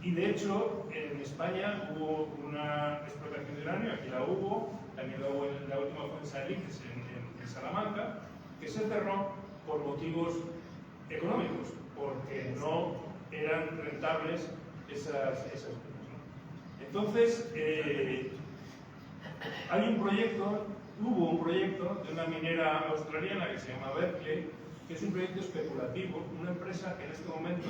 Y de hecho, en España hubo una explotación de uranio, aquí la hubo, también la hubo en la última fue en San Líquez, en Salamanca, que se cerró por motivos económicos, porque no eran rentables esas cosas, ¿no? Entonces, hubo un proyecto de una minera australiana que se llama Berkeley, que es un proyecto especulativo, una empresa que en este momento,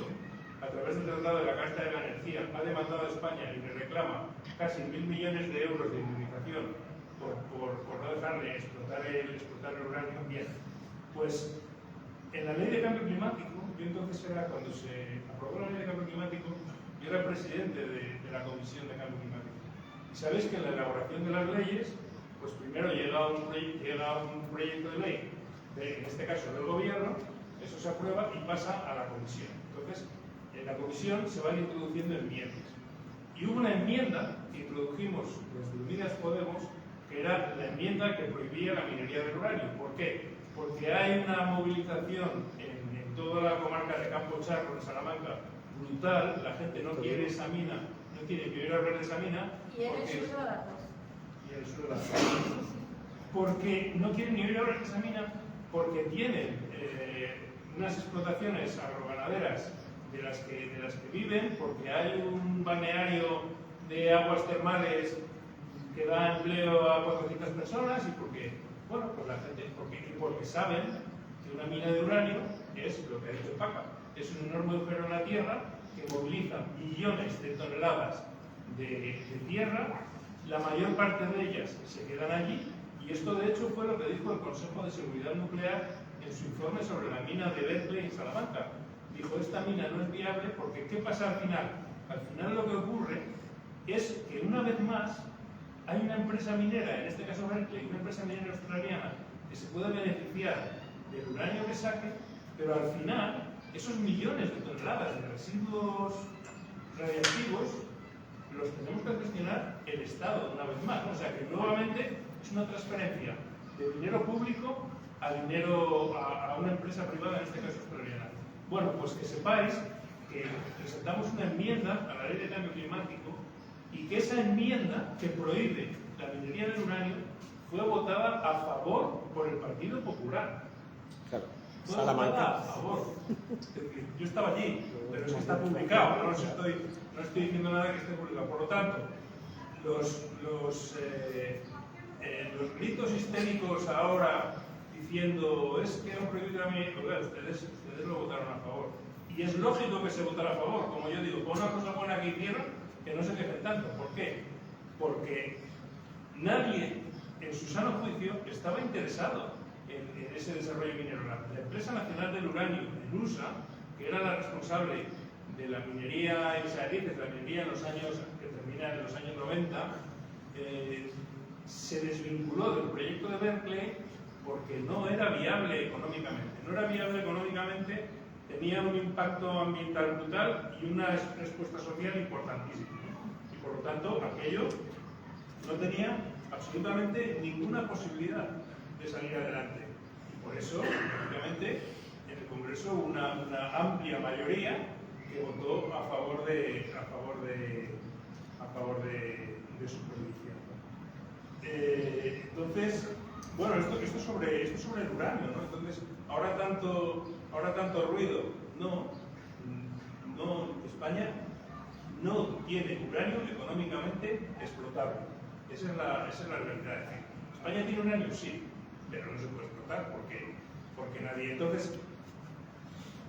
a través del Tratado de la Carta de la Energía, ha demandado a España y le reclama casi 1.000 millones de euros de indemnización por no dejarle explotar el uranio bien. Pues en la ley de cambio climático, yo entonces cuando se aprobó la ley de cambio climático, yo era presidente de la Comisión de Cambio Climático. Y sabéis que en la elaboración de las leyes, pues primero llega un proyecto de ley, en este caso del gobierno, eso se aprueba y pasa a la comisión. Entonces, en la comisión se van introduciendo enmiendas. Y hubo una enmienda que introdujimos desde Unidas Podemos, que era la enmienda que prohibía la minería del uranio. ¿Por qué? Porque hay una movilización en toda la comarca de Campo Charro, en Salamanca, brutal. La gente no quiere esa mina, no quiere que oír hablar de esa mina. Y en el sur de Badajoz. Y en el sur de Badajoz. porque no quieren ni oír hablar de esa mina, porque tienen unas explotaciones agroganaderas de las que viven, porque hay un balneario de aguas termales que da empleo a 400 personas y porque, bueno, pues la gente, porque saben que una mina de uranio es lo que ha dicho Paca, es un enorme agujero en la tierra que moviliza billones de toneladas de tierra, la mayor parte de ellas se quedan allí, y esto de hecho fue lo que dijo el Consejo de Seguridad Nuclear en su informe sobre la mina de Berkeley en Salamanca. Dijo, esta mina no es viable porque ¿qué pasa al final? Al final lo que ocurre es que una vez más hay una empresa minera, en este caso Berkeley, una empresa minera australiana, que se puede beneficiar del uranio que saque, pero al final esos millones de toneladas de residuos radiactivos los tenemos que gestionar el Estado una vez más, ¿no? O sea que nuevamente es una transferencia de dinero público a una empresa privada, en este caso australiana. Bueno, pues que sepáis que presentamos una enmienda a la Ley de Cambio Climático y que esa enmienda que prohíbe la minería del uranio fue votada a favor por el Partido Popular. Claro. Fue Salamanca. votada a favor. Es decir, yo estaba allí, pero es que está publicado, no estoy diciendo nada que esté publicado. Por lo tanto, los gritos histéricos ahora diciendo es que han prohibido la minería, ustedes lo votaron a favor. Y es lógico que se votara a favor, como yo digo, con una cosa buena que hicieron, que no se quejen tanto. ¿Por qué? Porque nadie en su sano juicio estaba interesado en ese desarrollo minero. La Empresa Nacional del Uranio, en USA, que era la responsable de la minería en satélites, la minería en los años que terminan en los años 90, se desvinculó del proyecto de Berkeley porque no era viable económicamente. No era viable económicamente, tenía un impacto ambiental brutal y una respuesta social importantísima, ¿no? Y por lo tanto, aquello no tenía absolutamente ninguna posibilidad de salir adelante. Y por eso, lógicamente, en el Congreso hubo una amplia mayoría que votó a favor de su prohibición. Entonces, bueno, esto sobre el uranio, ¿no? Entonces, ahora tanto ruido. No, España no tiene uranio económicamente explotable. Esa es la realidad. España tiene uranio, sí, pero no se puede explotar porque nadie. Entonces,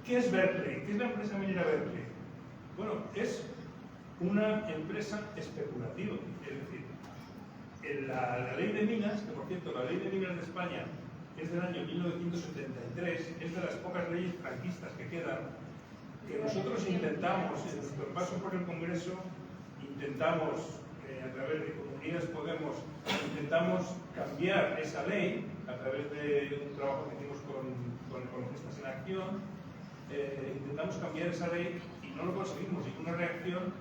¿qué es Berkeley? ¿Qué es la empresa minera Berkeley? Bueno, es una empresa especulativa. Es decir, la ley de minas, que por cierto, la ley de minas de España es del año 1973, es de las pocas leyes franquistas que quedan, que nosotros intentamos, en nuestro paso por el Congreso, a través de Unidas Podemos, intentamos cambiar esa ley a través de un trabajo que hicimos con Ecologistas en Acción, intentamos cambiar esa ley y no lo conseguimos, y una reacción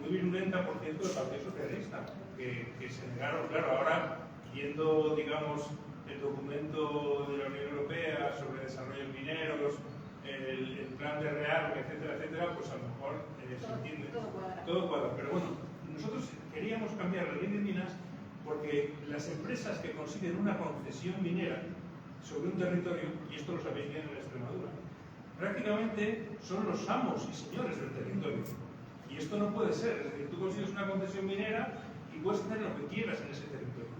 muy virulenta, por cierto, del Partido Socialista, que se negaron. Claro, ahora, viendo, digamos, el documento de la Unión Europea sobre desarrollos mineros, el plan de rearme, etcétera, etcétera, pues a lo mejor se entiende. Todo cuadra. Pero bueno, nosotros queríamos cambiar la ley de minas porque las empresas que consiguen una concesión minera sobre un territorio, y esto lo sabéis bien en Extremadura, prácticamente son los amos y señores del territorio. Y esto no puede ser. Es decir, tú consigues una concesión minera y puedes hacer lo que quieras en ese territorio.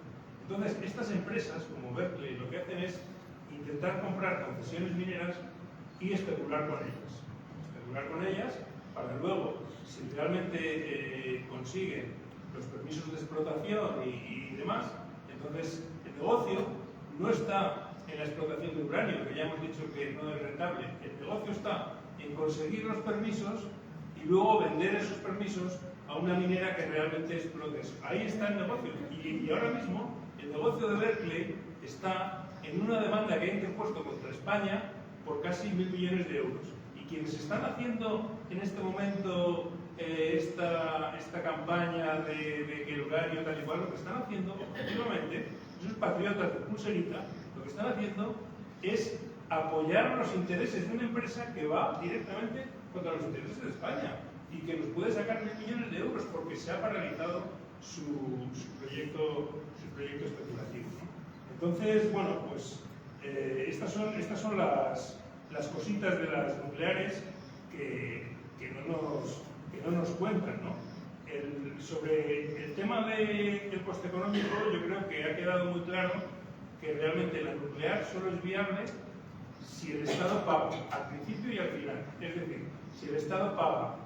Entonces, estas empresas, como Berkeley, lo que hacen es intentar comprar concesiones mineras y especular con ellas. Especular con ellas para luego, si realmente consiguen los permisos de explotación y demás, entonces el negocio no está en la explotación de uranio, que ya hemos dicho que no es rentable. El negocio está en conseguir los permisos y luego vender esos permisos a una minera que realmente explote eso. Ahí está el negocio. Y ahora mismo el negocio de Berkeley está en una demanda que ha interpuesto contra España por casi 1.000 millones de euros. Y quienes están haciendo en este momento esta campaña de que el uranio tal y cual, lo que están haciendo, objetivamente, esos patriotas de pulserita, lo que están haciendo es apoyar los intereses de una empresa que va directamente contra los intereses de España y que nos puede sacar 1.000 millones de euros porque se ha paralizado su proyecto especulativo, ¿no? Entonces, bueno, pues estas son las cositas de las nucleares que no nos cuentan, ¿no? Sobre el tema del coste económico, yo creo que ha quedado muy claro que realmente la nuclear solo es viable si el Estado paga al principio y al final. Es decir, si el Estado paga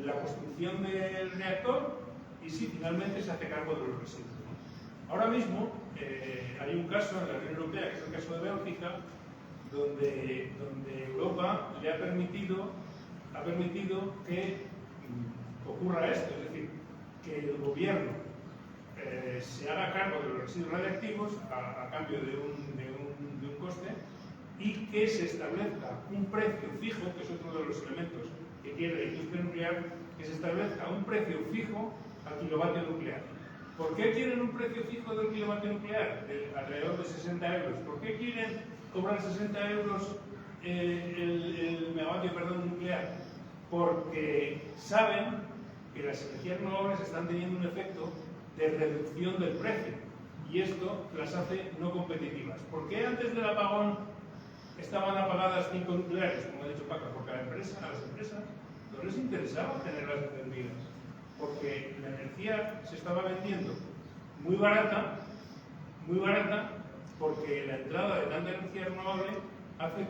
la construcción del reactor y si finalmente se hace cargo de los residuos, ¿no? Ahora mismo hay un caso en la Unión Europea, que es el caso de Bélgica, donde Europa le ha permitido que ocurra esto, es decir, que el gobierno se haga cargo de los residuos radiactivos a cambio de un coste y que se establezca un precio fijo, que es otro de los elementos que quiere la industria nuclear, que se establezca un precio fijo al kilovatio nuclear. ¿Por qué quieren un precio fijo del kilovatio nuclear? De alrededor de 60 euros. ¿Por qué quieren cobrar 60 euros el megavatio nuclear? Porque saben que las energías renovables están teniendo un efecto de reducción del precio y esto las hace no competitivas. ¿Por qué antes del apagón estaban apagadas 5 nucleares, como ha dicho Paco? Porque a las empresas no les interesaba tenerlas encendidas, porque la energía se estaba vendiendo muy barata, porque la entrada de tanta energía renovable hacía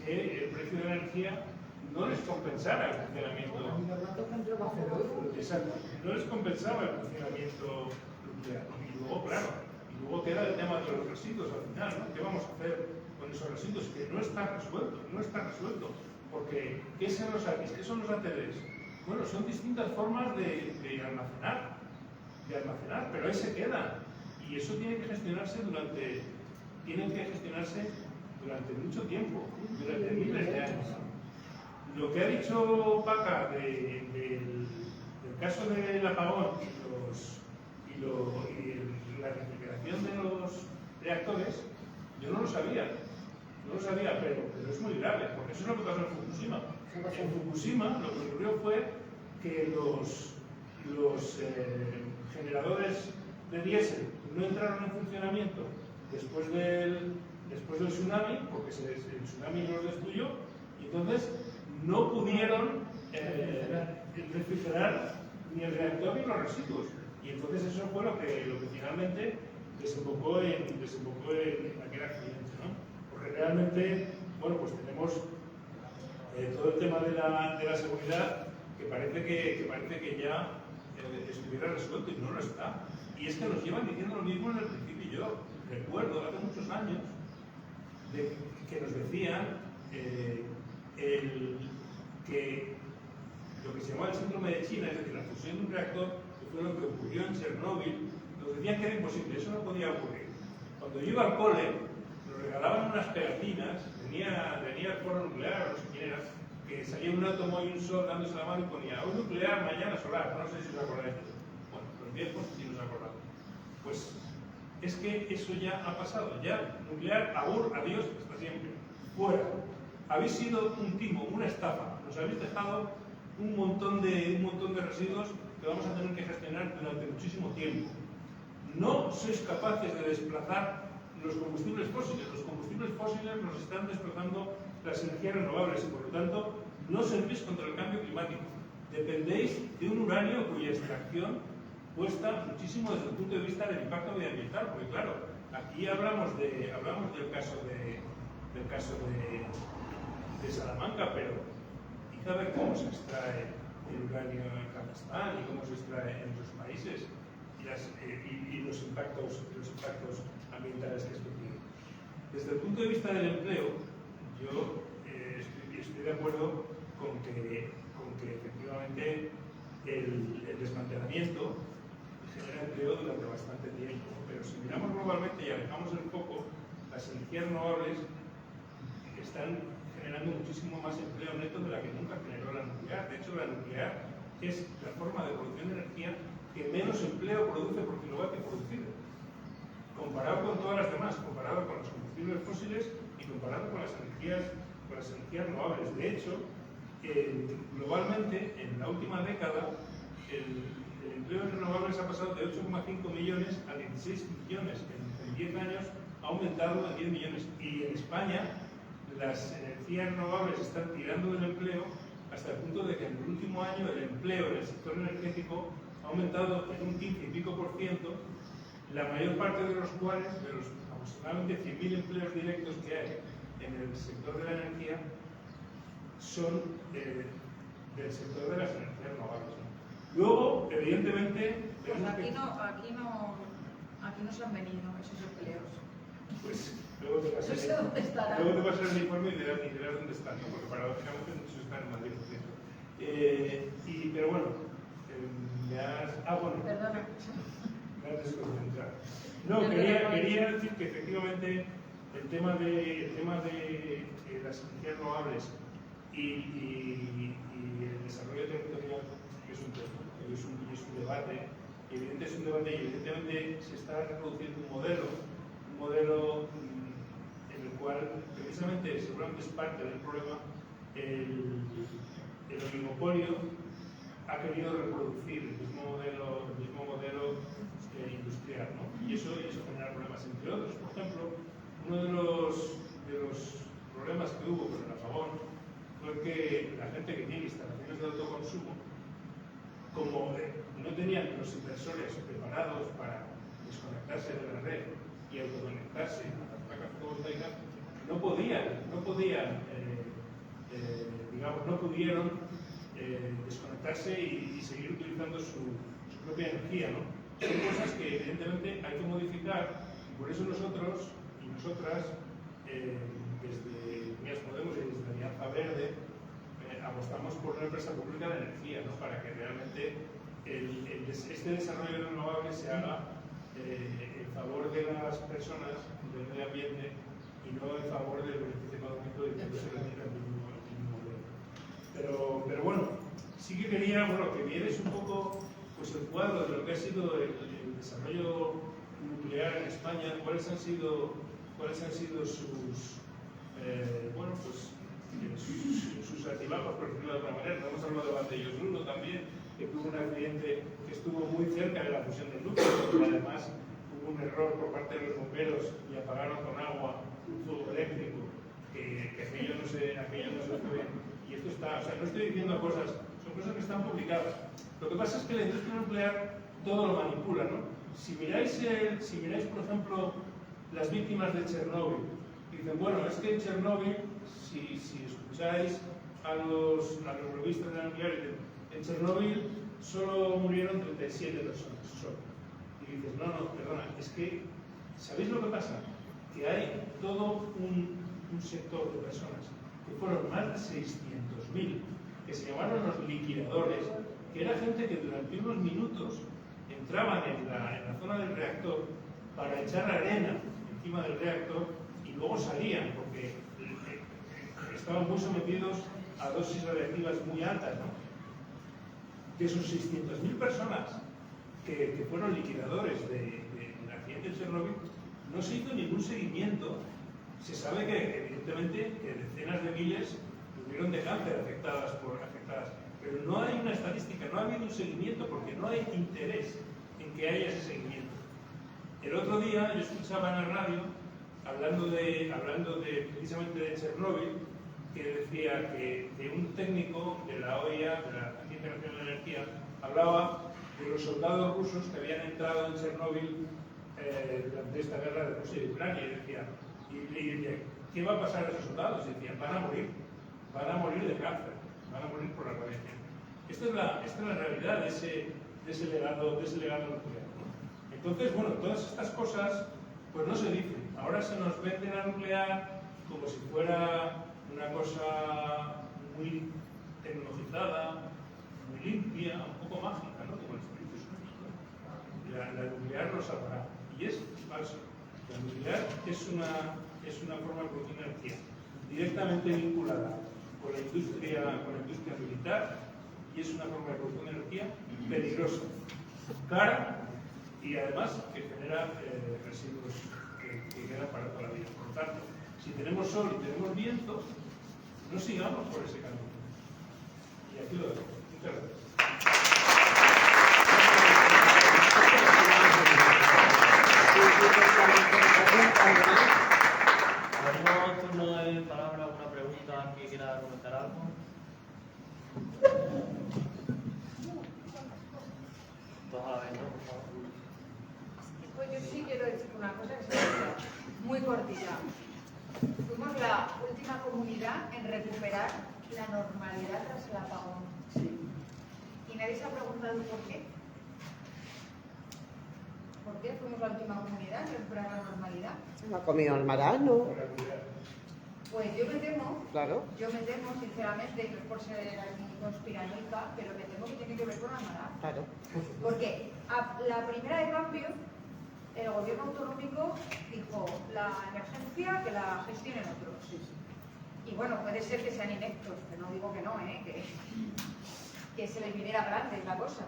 que el precio de la energía no les compensara el funcionamiento. Exacto, no les compensaba el funcionamiento nuclear. Y luego, claro, queda el tema de los residuos al final, ¿no? ¿Qué vamos a hacer con esos residuos? Que no está resuelto. Porque, ¿qué son los ATIs? ¿Qué son los ATDs? Bueno, son distintas formas de almacenar, pero ahí se queda. Y eso tiene que gestionarse durante mucho tiempo, durante miles de años. Lo que ha dicho Paca del caso del apagón y la refrigeración de los reactores, yo no lo sabía, pero es muy grave, porque eso es lo que pasó en Fukushima. En Fukushima lo que ocurrió fue que los generadores de diésel no entraron en funcionamiento después del tsunami, porque el tsunami los destruyó, y entonces no pudieron refrigerar ni el reactor ni los residuos. Y entonces eso fue lo que finalmente desembocó en aquel accidente, ¿no? Porque realmente, bueno, pues tenemos todo el tema de la seguridad que parece que ya estuviera resuelto y no lo está. Y es que nos llevan diciendo lo mismo en el principio. Yo recuerdo hace muchos años que nos decían que lo que se llamaba el síndrome de China, es decir, la fusión de un reactor, que fue lo que ocurrió en Chernóbil, nos decían que era imposible, eso no podía ocurrir. Cuando yo iba al cole, nos regalaban unas pegatinas, venía el foro nuclear, no sé quién era, que salía un átomo y un sol dándose la mano y ponía hoy nuclear, mañana solar, no sé si os acordáis de eso. Bueno, los viejos sí nos acordamos. Pues es que eso ya ha pasado, ya nuclear, adiós, hasta siempre, fuera. Habéis sido un timo, una estafa, nos habéis dejado un montón de residuos que vamos a tener que gestionar durante muchísimo tiempo. No sois capaces de desplazar los combustibles fósiles. Los combustibles fósiles nos están desplazando las energías renovables y por lo tanto no servís contra el cambio climático. Dependéis de un uranio cuya extracción cuesta muchísimo desde el punto de vista del impacto medioambiental, porque claro, aquí hablamos del caso de Salamanca, pero y saber cómo se extrae el uranio en Kazajstán y cómo se extrae en otros países y los impactos ambientales que esto tiene. Desde el punto de vista del empleo, yo estoy de acuerdo con que efectivamente el desmantelamiento genera empleo durante bastante tiempo, pero si miramos globalmente y alejamos el foco, las energías renovables están generando muchísimo más empleo neto de la que nunca generó la nuclear. De hecho, la nuclear es la forma de producción de energía que menos empleo produce por kilovatio producido, comparado con todas las demás, comparado con los combustibles fósiles y comparado con las energías renovables. De hecho, globalmente, en la última década, el empleo en renovables ha pasado de 8,5 millones a 16 millones. En 10 años ha aumentado a 10 millones. Y en España las energías renovables están tirando del empleo hasta el punto de que en el último año el empleo en el sector energético ha aumentado en un 15 y pico %, la mayor parte de los cuales, de los aproximadamente 100.000 empleos directos que hay en el sector de la energía, son del sector de las energías renovables. Luego, evidentemente... Pues aquí no se han venido esos empleos. Pues luego te No pasaré, sé dónde estarán. luego te pasaré el informe y dirás dónde están, ¿no? Porque paradójicamente muchos están en Madrid, por cierto. Pero bueno, bueno, Perdona. me has desconcentrado. No, quería decir que efectivamente el tema de las energías renovables y el desarrollo territorial es un tema, es un debate, y evidentemente se está reproduciendo un modelo en el cual precisamente seguramente es parte del problema. El oligopolio ha querido reproducir el mismo modelo industrial, ¿no? Y eso genera problemas, entre otros. Por ejemplo, uno de los problemas que hubo con el apagón fue que la gente que tiene instalaciones de autoconsumo, como no tenían los inversores preparados para desconectarse de la red y autoconectarse a las placas fotovoltaicas, no pudieron desconectarse y seguir utilizando su propia energía, ¿no? Son cosas que evidentemente hay que modificar, y por eso nosotros y nosotras, desde Unidas Podemos y desde Alianza Verde, apostamos por una empresa pública de energía, ¿no? Para que realmente este desarrollo renovable se haga en favor de las personas, del medio ambiente, y no en favor del beneficio económico de que se retira el mismo modelo. Pero bueno, sí que quería que vierais un poco pues, el cuadro de lo que ha sido el desarrollo nuclear en España, cuáles han sido sus sus altibajos, por decirlo de alguna manera. No hemos hablado de Vandellós 1 también, que tuvo un accidente que estuvo muy cerca de la fusión del núcleo, porque además hubo un error por parte de los bomberos y apagaron con agua un fuego eléctrico, que aquello no se fue bien. Y esto está, o sea, no estoy diciendo cosas, son cosas que están publicadas. Lo que pasa es que la industria nuclear todo lo manipula, ¿no? Si miráis, por ejemplo, las víctimas de Chernóbil, dicen, bueno, es que en Chernóbil, si escucháis a los revistas de la nuclear, en Chernóbil solo murieron 37 personas, solo. Y dices, no, perdona, es que, ¿sabéis lo que pasa? Que hay todo un sector de personas, que fueron más de 600.000, que se llamaron los liquidadores, que era gente que durante unos minutos entraban en la zona del reactor para echar arena encima del reactor y luego salían, porque estaban muy sometidos a dosis radiactivas muy altas, ¿no? De esos 600.000 personas que fueron liquidadores del accidente de Chernóbil, no se hizo ningún seguimiento. Se sabe que, evidentemente, que decenas de miles murieron de cáncer afectadas, pero no hay una estadística, no ha habido un seguimiento porque no hay interés en que haya ese seguimiento. El otro día yo escuchaba en la radio, hablando precisamente de Chernóbil, que decía que un técnico de la OIA, de la Agencia Internacional de Energía, hablaba de los soldados rusos que habían entrado en Chernóbil durante esta guerra de Rusia y Ucrania, y decía, ¿qué va a pasar a esos soldados? Y decían, van a morir de cáncer, van a morir por la radiación. Esta es la realidad de ese legado nuclear. Entonces, bueno, todas estas cosas pues no se dicen. Ahora se nos vende la nuclear como si fuera una cosa muy tecnologizada, muy limpia, un poco mágica, ¿no? Como el espíritu santo. La nuclear lo salvará. Y es falso. La nuclear es una forma de producir energía directamente vinculada con la industria militar, y es una forma de producción de energía peligrosa, cara, y además que genera residuos que quedan para toda la vida. Por lo tanto, si tenemos sol y tenemos viento, no sigamos por ese camino. Y aquí lo dejo. Muchas gracias. cortita. Fuimos la última comunidad en recuperar la normalidad tras el apagón. Y nadie se ha preguntado por qué. ¿Por qué fuimos la última comunidad en recuperar la normalidad? ¿No ha comido el marano? Pues yo me temo, Claro. sinceramente, no es por ser aquí conspiranoica, pero me temo que tiene que ver con Almaraz. Claro. Porque a la primera de cambio, el gobierno autonómico dijo la emergencia que la gestionen otros. Y bueno, puede ser que sean ineptos, que no digo que no, que se les viniera grande la cosa.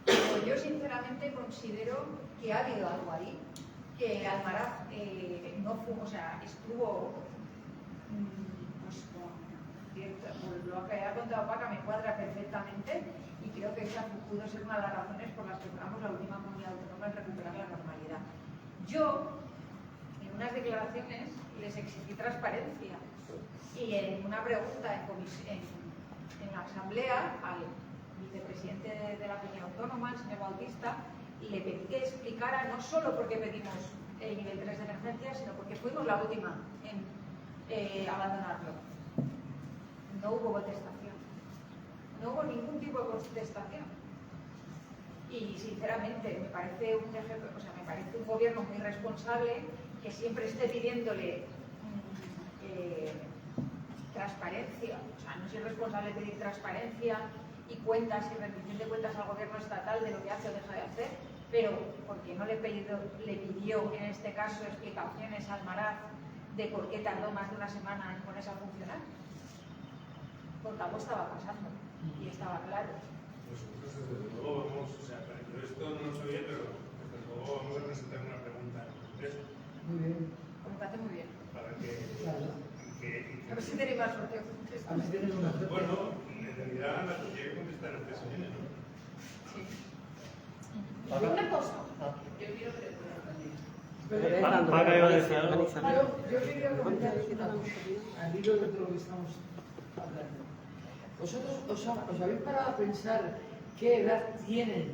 Pero yo sinceramente considero que ha habido algo ahí, que Almaraz no fue, o sea, estuvo, pues con cierto, por lo que ha contado Paca me cuadra perfectamente y creo que esa pudo ser una de las razones por las que fuéramos la última comunidad autónoma en recuperar la normalidad. Yo, en unas declaraciones, les exigí transparencia y en una pregunta en la asamblea al vicepresidente de la comunidad autónoma, el señor Bautista, le pedí que explicara no solo por qué pedimos el nivel 3 de emergencia, sino porque fuimos la última en abandonarlo. No hubo contestación. No hubo ningún tipo de contestación. Y sinceramente me parece un ejemplo, o sea, me parece un gobierno muy responsable que siempre esté pidiéndole transparencia. O sea, no soy responsable de pedir transparencia y cuentas y rendición de cuentas al gobierno estatal de lo que hace o deja de hacer, pero porque no le pidió en este caso explicaciones al Almaraz de por qué tardó más de una semana en ponerse a funcionar. Porque algo estaba pasando y estaba claro. Nosotros desde luego vamos, o sea, yo esto no lo sabía, pero desde luego vamos a presentar una pregunta en el Congreso. Muy bien. Me parece muy bien. Para que, Claro. A ver si tenéis más sorteo. A ver si tienes una suerte. bueno, en realidad la tendría que contestar el PSN, ¿no? Sí. Una cosa. Yo quiero que Paca iba a decir algo. Yo quería comentar una cosa al hilo de lo que estamos hablando. ¿Vosotros os habéis parado a pensar qué edad tienen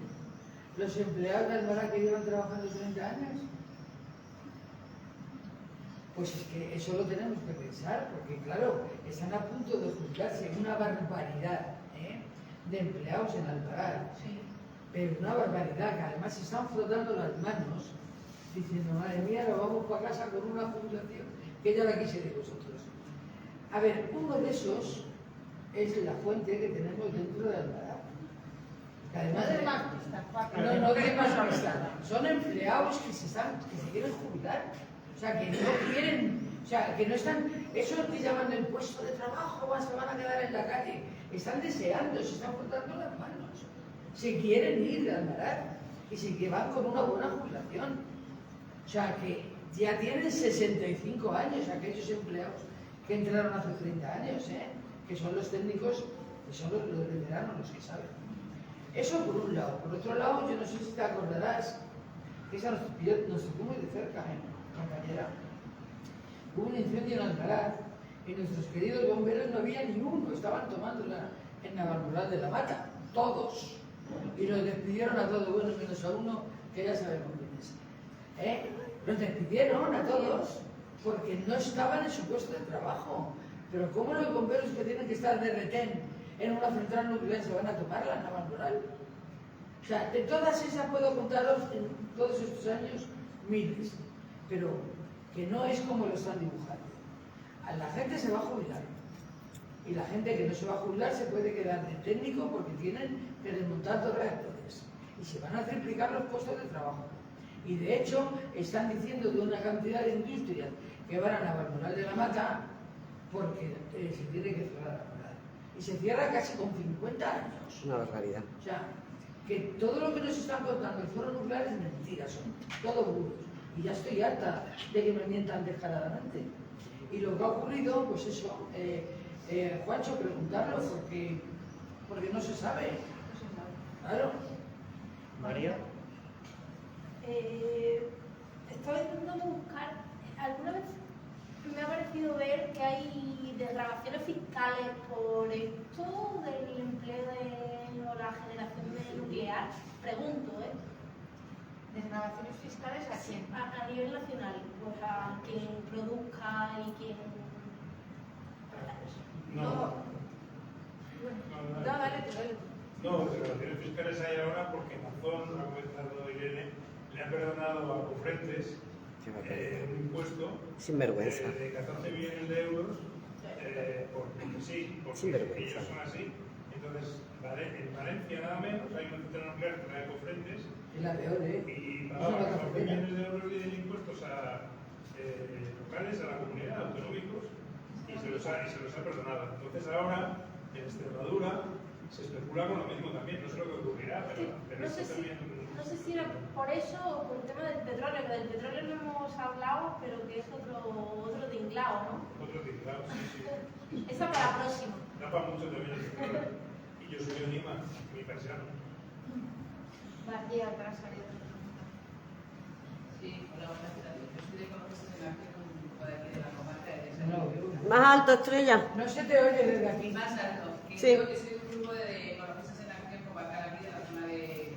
los empleados de Almaraz que llevan trabajando 30 años? Pues es que eso lo tenemos que pensar, porque claro, están a punto de jubilarse una barbaridad de empleados en Almaraz. Sí. Pero una barbaridad, que además se están frotando las manos, diciendo, madre mía, nos vamos para casa con una jubilación que ya la quise de vosotros. A ver, uno de esos es la fuente que tenemos dentro de Almaraz. Que además No de más pistas, Paca. no de más pistas. Son empleados que se quieren jubilar. O sea, que no quieren, o sea, que no están, eso que llaman el puesto de trabajo, se van a quedar en la calle. Están deseando, se están frotando las manos. Se quieren ir de Almaraz y que van con una buena jubilación. O sea, que ya tienen 65 años aquellos empleados que entraron hace 30 años, que son los técnicos, que son los veteranos, los que saben. Eso por un lado. Por otro lado, yo no sé si te acordarás, que esa nos tocó muy de cerca, compañera. Hubo un incendio en Alcaraz y nuestros queridos bomberos no había ni uno, estaban tomándola en Navalmoral de la Mata, todos. Y los despidieron a todos, bueno, menos a uno que ya sabemos quién es. Los despidieron a todos porque no estaban en su puesto de trabajo. Pero ¿cómo los bomberos que tienen que estar de retén en una central nuclear se van a tomarla en Navalmoral? O sea, de todas esas puedo contaros en todos estos años miles, pero que no es como lo están dibujando. La gente se va a jubilar y la gente que no se va a jubilar se puede quedar de técnico porque tienen que desmontar dos reactores y se van a triplicar los puestos de trabajo. Y de hecho están diciendo de una cantidad de industrias que van a Navalmoral de la Mata porque se tiene que cerrar Navalmoral. Y se cierra casi con 50 años. Una barbaridad. O sea, que todo lo que nos están contando el foro nuclear es mentira, son todos bulos. Y ya estoy harta de que me mientan descaradamente. Y lo que ha ocurrido, pues eso, Juancho, preguntarlo porque no se sabe. Claro. María. Estaba intentando buscar, alguna vez me ha parecido ver que hay desgravaciones fiscales por esto del empleo o la generación de nuclear. Pregunto, ¿Desgravaciones fiscales a quién? A nivel nacional. O sea, quien produzca y quien... No. Dale, dale. No, declaraciones fiscales hay ahora porque Amazon, lo ha comentado Irene, le ha perdonado a Cofrentes un impuesto Sinvergüenza. de 14 millones de euros porque sí, porque Sinvergüenza. ellos son así. Entonces, en Valencia nada menos hay una central nuclear que la de Cofrentes Es la peor, ¿eh? y pagaba 14 millones de euros de impuestos a locales, a la comunidad, autonómicos, y se los ha perdonado. Entonces ahora, en Extremadura, se especula con lo mismo también, no sé lo que ocurrirá, pero No esto sé, si, también... no sé si era por eso o por el tema del petróleo, que del petróleo no hemos hablado, pero que es otro tinglao, ¿no? Otro tinglao, sí. Esa para la próxima. Da para mucho también el petróleo. Y yo soy un imán, mi persiano. Aquí atrás hay otro. Sí, hola, buenas tardes. Yo soy de Ecologistas en Acción, un grupo de aquí de la comarca de Desayuno. Más alto, Estrella. No se te oye desde aquí. Más alto. Que Sí. Yo que soy de un grupo de Ecologistas en Acción comarcal aquí de la zona de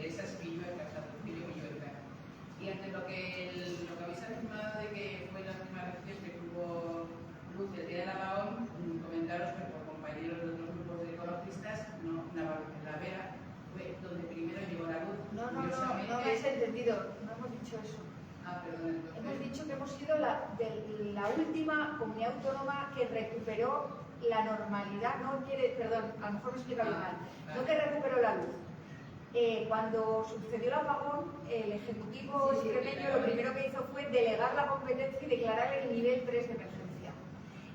esas Villuercas, Santucillo Villuerca. Y ante lo que habéis afirmado de que fue la última reacción que tuvo luz el día del apagón, comentaros que por compañeros de otros grupos de ecologistas, la Vera fue donde primero llegó la luz. No me has entendido, no hemos dicho eso. Ah, perdón, entonces. Hemos dicho que hemos sido la última comunidad autónoma que recuperó la normalidad, perdón, a lo mejor me he explicado mal, no que recuperó la luz. Cuando sucedió el apagón, el Ejecutivo extremeño lo primero que hizo fue delegar la competencia y declarar el nivel 3 de emergencia.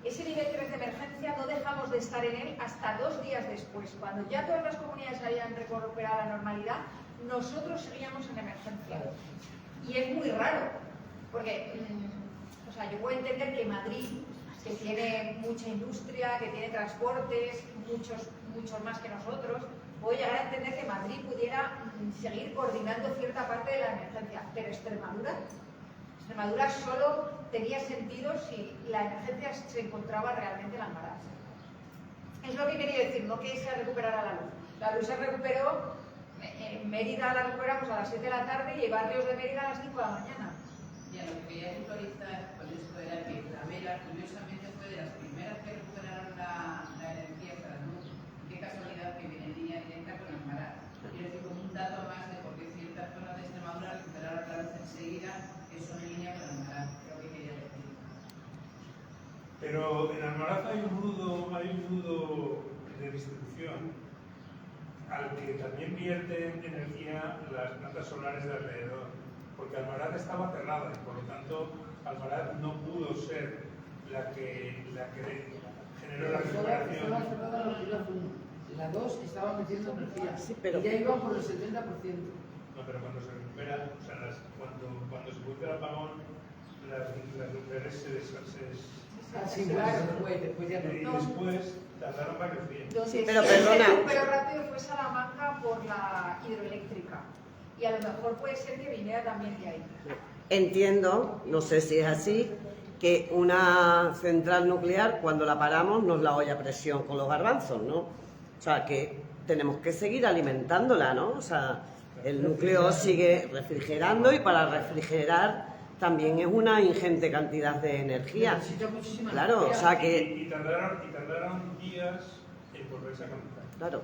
Ese nivel 3 de emergencia no dejamos de estar en él hasta 2 días después. Cuando ya todas las comunidades habían recuperado la normalidad, nosotros seguíamos en emergencia. Y es muy raro, porque yo puedo entender que Madrid, que tiene mucha industria, que tiene transportes, muchos más que nosotros, puedo llegar a entender que Madrid pudiera seguir coordinando cierta parte de la emergencia, pero Extremadura solo tenía sentido si la emergencia se encontraba realmente en Almaraz. Es lo que quería decir, no que se recuperara la luz. La luz se recuperó, en Mérida la recuperamos a las 7 de la tarde y en barrios de Mérida a las 5 de la mañana. Ya, lo que quería puntualizar con esto era que la Vera, curiosamente, fue de las primeras que recuperaron la energía para la luz. Qué casualidad que viene en línea directa con Almaraz. Quiero decir, como un dato más de por qué ciertas zonas de Extremadura recuperaron otra vez enseguida, que son en línea con Almaraz. Creo que quería decir. Pero en Almaraz hay un nudo de distribución al que también vierten energía las plantas solares de alrededor, porque Almaraz estaba cerrada y por lo tanto Almaraz no pudo ser la que generó la recuperación. Estaba cerrada la unidad 1. La 2 estaba metiendo energía. Sí, pero- Y ya iban por el 70%. No, pero cuando se recupera, o sea, cuando se produce el apagón, las nucleares se Así, después ya y no. después tardaron varios días. Donde Sí, pero se perdona. recuperó rápido fue Salamanca por la hidroeléctrica. Y a lo mejor puede ser que viniera también de ahí. Entiendo, no sé si es así, que una central nuclear, cuando la paramos, nos la oye a presión con los garbanzos, ¿no? O sea, que tenemos que seguir alimentándola, ¿no? O sea, el núcleo sigue refrigerando y para refrigerar también es una ingente cantidad de energía. Necesita muchísima Claro, energía. o sea que... Y tardaron días en volverse a conectar. Claro,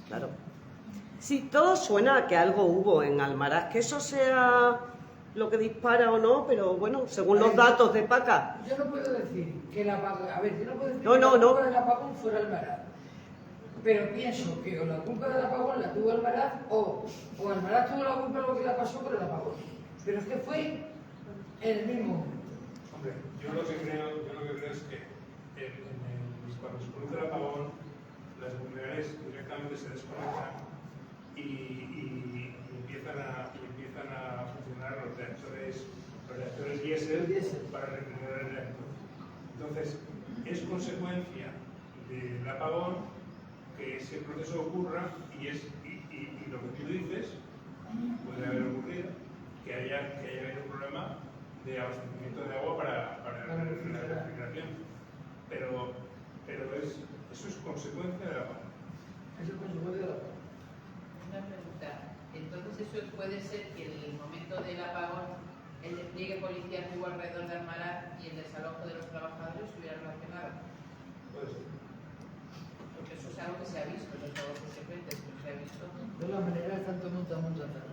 claro. Sí, todo suena a que algo hubo en Almaraz, que eso sea lo que dispara o no, pero bueno, según los datos de PACA. Yo no puedo decir que el apagón, yo no puedo decir No, que no, la no. culpa del apagón fuera Almaraz. Pero pienso que o la culpa del apagón la tuvo Almaraz o Almaraz tuvo la culpa de lo que le pasó por el apagón. Pero es que fue en el mismo momento. Hombre, yo lo que creo es que cuando se produce el apagón, las nucleares directamente se desconectan y empiezan a funcionar los reactores diésel para refrigerar el reactor. Entonces, es consecuencia del apagón que ese proceso ocurra y lo que tú dices puede haber ocurrido, que haya habido un problema de abastecimiento de agua para la refrigeración. Pero eso es consecuencia del apagón. Es el consecuencia del apagón. Una pregunta. Entonces, eso puede ser que en el momento del apagón el despliegue policial que hubo alrededor de Almalar y el desalojo de los trabajadores estuviera relacionado. Pues, Porque eso es algo que se ha visto, no todos los secretos, pero se ha visto. De todas maneras, tanto montamos la tarde.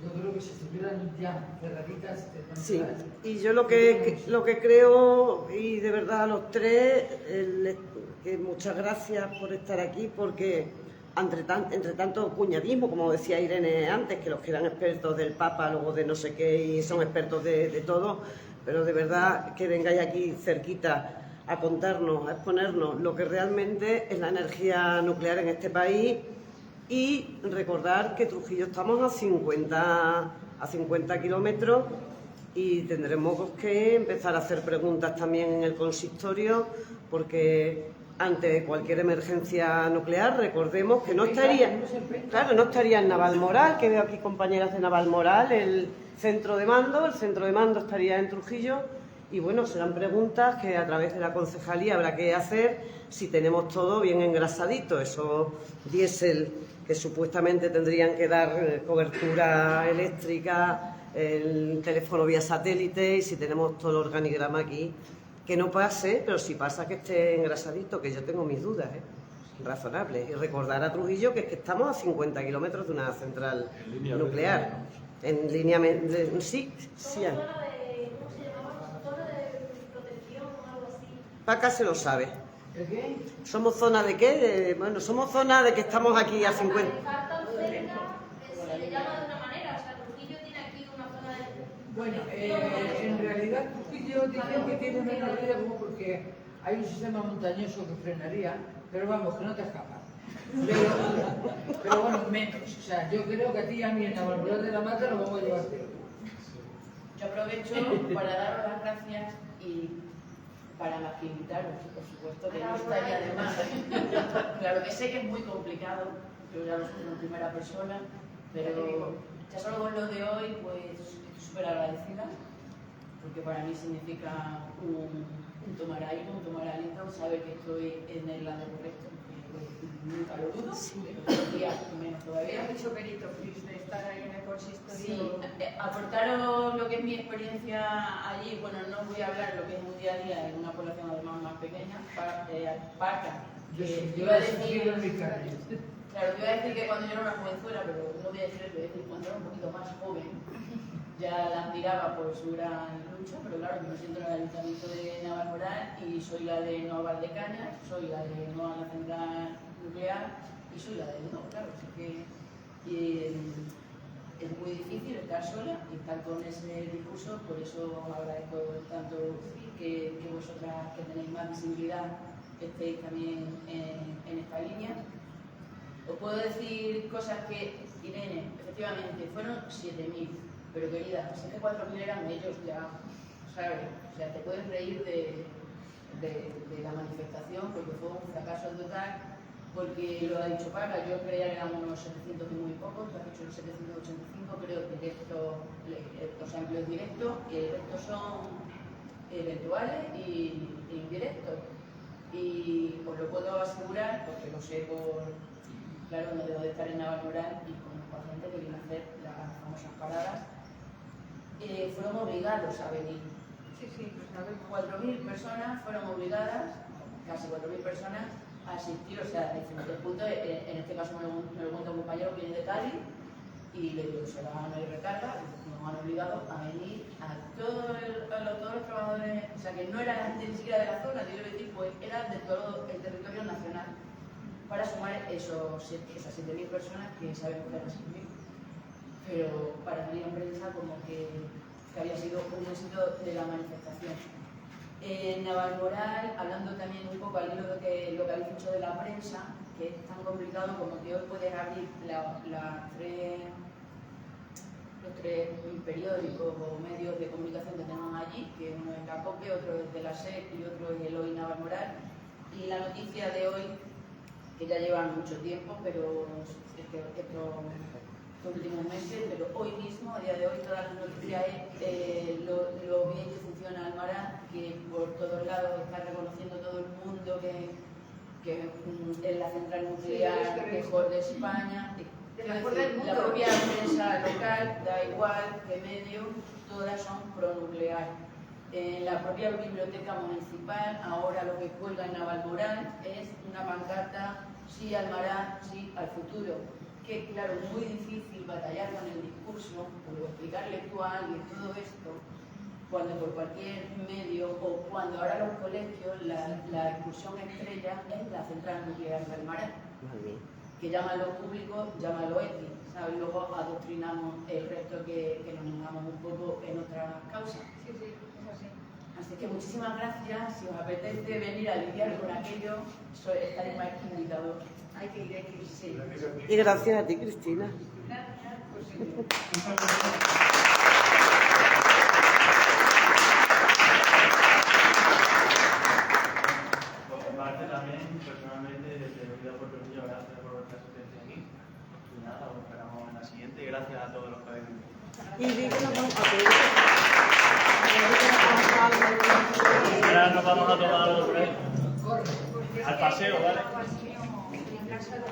Yo creo que si estuvieran ya cerraditas, Sí, y yo lo que creo, y de verdad a los tres, que muchas gracias por estar aquí, porque entre tanto cuñadismo, como decía Irene antes, que los que eran expertos del Papa, luego de no sé qué, y son expertos de todo, pero de verdad que vengáis aquí cerquita a contarnos, a exponernos lo que realmente es la energía nuclear en este país. Y recordar que Trujillo estamos a 50 kilómetros y tendremos que empezar a hacer preguntas también en el consistorio, porque ante cualquier emergencia nuclear, recordemos que no estaría en Navalmoral, que veo aquí compañeras de Navalmoral, el centro de mando estaría en Trujillo. Y bueno, serán preguntas que a través de la concejalía habrá que hacer si tenemos todo bien engrasadito, esos diésel que supuestamente tendrían que dar cobertura eléctrica, el teléfono vía satélite, y si tenemos todo el organigrama aquí, que no pase, pero si pasa que esté engrasadito, que yo tengo mis dudas, razonables. Y recordar a Trujillo que es que estamos a 50 kilómetros de una central nuclear. En línea... Sí, sí. Paca se lo sabe. ¿El qué? ¿Somos zona de qué? Bueno, somos zona de que estamos aquí a 50. Se le llama de una manera, o sea, Trujillo tiene aquí una zona de... Bueno, en realidad Trujillo dicen que tiene menos riesgo porque hay un sistema montañoso que frenaría, pero vamos, que no te escapas. Pero bueno, menos. O sea, yo creo que a ti y a mí en la Navalmoral de la Mata lo vamos a llevar peor. Yo aprovecho para daros las gracias y para más que invitaros, por supuesto, que no estaría de más. Claro que sé que es muy complicado, yo ya lo sufro en primera persona, pero ya solo con lo de hoy, pues estoy súper agradecida, porque para mí significa un tomar aire, un tomar aliento, saber que estoy en el lado correcto, que nunca lo dudo, pero estos días menos todavía. Mucho perito fuiste estar ahí en el consistorio. Sí, aportaros lo que es mi experiencia allí. Bueno, no voy a hablar lo que es un día a día en una población además más pequeña, Parca. Yo Iba a he sufrido en mi carne. Claro, te iba a decir que cuando yo era una jovenzuela, pero no voy a decir eso, voy a decir cuando era un poquito más joven, ya la admiraba por su gran lucha, pero claro, yo me siento en el Ayuntamiento de Navalmoral y soy la de No Valdecañas, soy la de No a la Central Nuclear y soy la de No, claro, así que es muy difícil estar sola y estar con ese discurso, por eso agradezco tanto que vosotras que tenéis más visibilidad estéis también en esta línea. Os puedo decir cosas que, Irene, efectivamente, fueron 7.000, pero querida, sé que 4.000 eran ellos ya, ¿sabes? O sea, te puedes reír de la manifestación porque fue un fracaso total, porque lo ha dicho Paca, yo creía que eran unos 700 y muy pocos, tú has dicho los 785, creo que los amplios directos, y el resto son eventuales e indirectos. Y os lo puedo asegurar, porque lo sé claro, no debo de estar en Navalmoral y conozco a gente que viene a hacer las famosas paradas, fueron obligados a venir. Sí, pues a ver. 4.000 personas fueron obligadas, casi 4.000 personas, a asistir, o sea, en diferentes puntos. En este caso me lo cuenta un compañero que viene de Cádiz y le digo, será no hay recarga, nos han obligado a venir a todos los trabajadores, o sea, que no era la gente ni siquiera de la zona, yo quiero decir, pues era de todo el territorio nacional, para sumar esas 7.000 personas que sabemos que eran 6.000. Pero para salir en prensa como que había sido un éxito de la manifestación. En Navalmoral, hablando también un poco al hilo de lo que habéis dicho de la prensa, que es tan complicado como que hoy puedes abrir los tres periódicos o medios de comunicación que tenemos allí, que uno es la COPE, otro es de la SEP y otro es el Hoy Navalmoral. Y la noticia de hoy, que ya lleva mucho tiempo, pero estos últimos meses, pero hoy mismo, a día de hoy, todas las noticias es lo bien que funciona Almaraz, que por todos lados está reconociendo todo el mundo que es la central nuclear mejor de España. del mejor del La mundo. propia prensa local, da igual qué medio, todas son pronuclear. En la propia biblioteca municipal, ahora lo que cuelga en Navalmoral es una pancarta sí al Marán, sí al futuro. Que claro, es muy difícil batallar con el discurso, o explicarle tú a alguien todo esto, cuando por cualquier medio, o cuando ahora los colegios, la excursión estrella es la central nuclear del Marán. Que llámalo público, llámalo ético, ¿sabes? Luego adoctrinamos el resto que nos mudamos un poco en otras causas. Sí, sí, es así. Así que muchísimas gracias. Si os apetece venir a lidiar con aquello, estaréis más que invitados. Hay que ir, sí. Gracias a ti. Y gracias a ti, Cristina. Gracias. Pues sí. Por mi parte también, personalmente, desde el Unido por Trujillo, gracias por vuestra asistencia aquí. Y nada, os esperamos en la siguiente y gracias a todos los que habéis venido. Y di que nos vamos a Ahora nos vamos a tomar algo por ahí. Al paseo, ¿vale? En casa de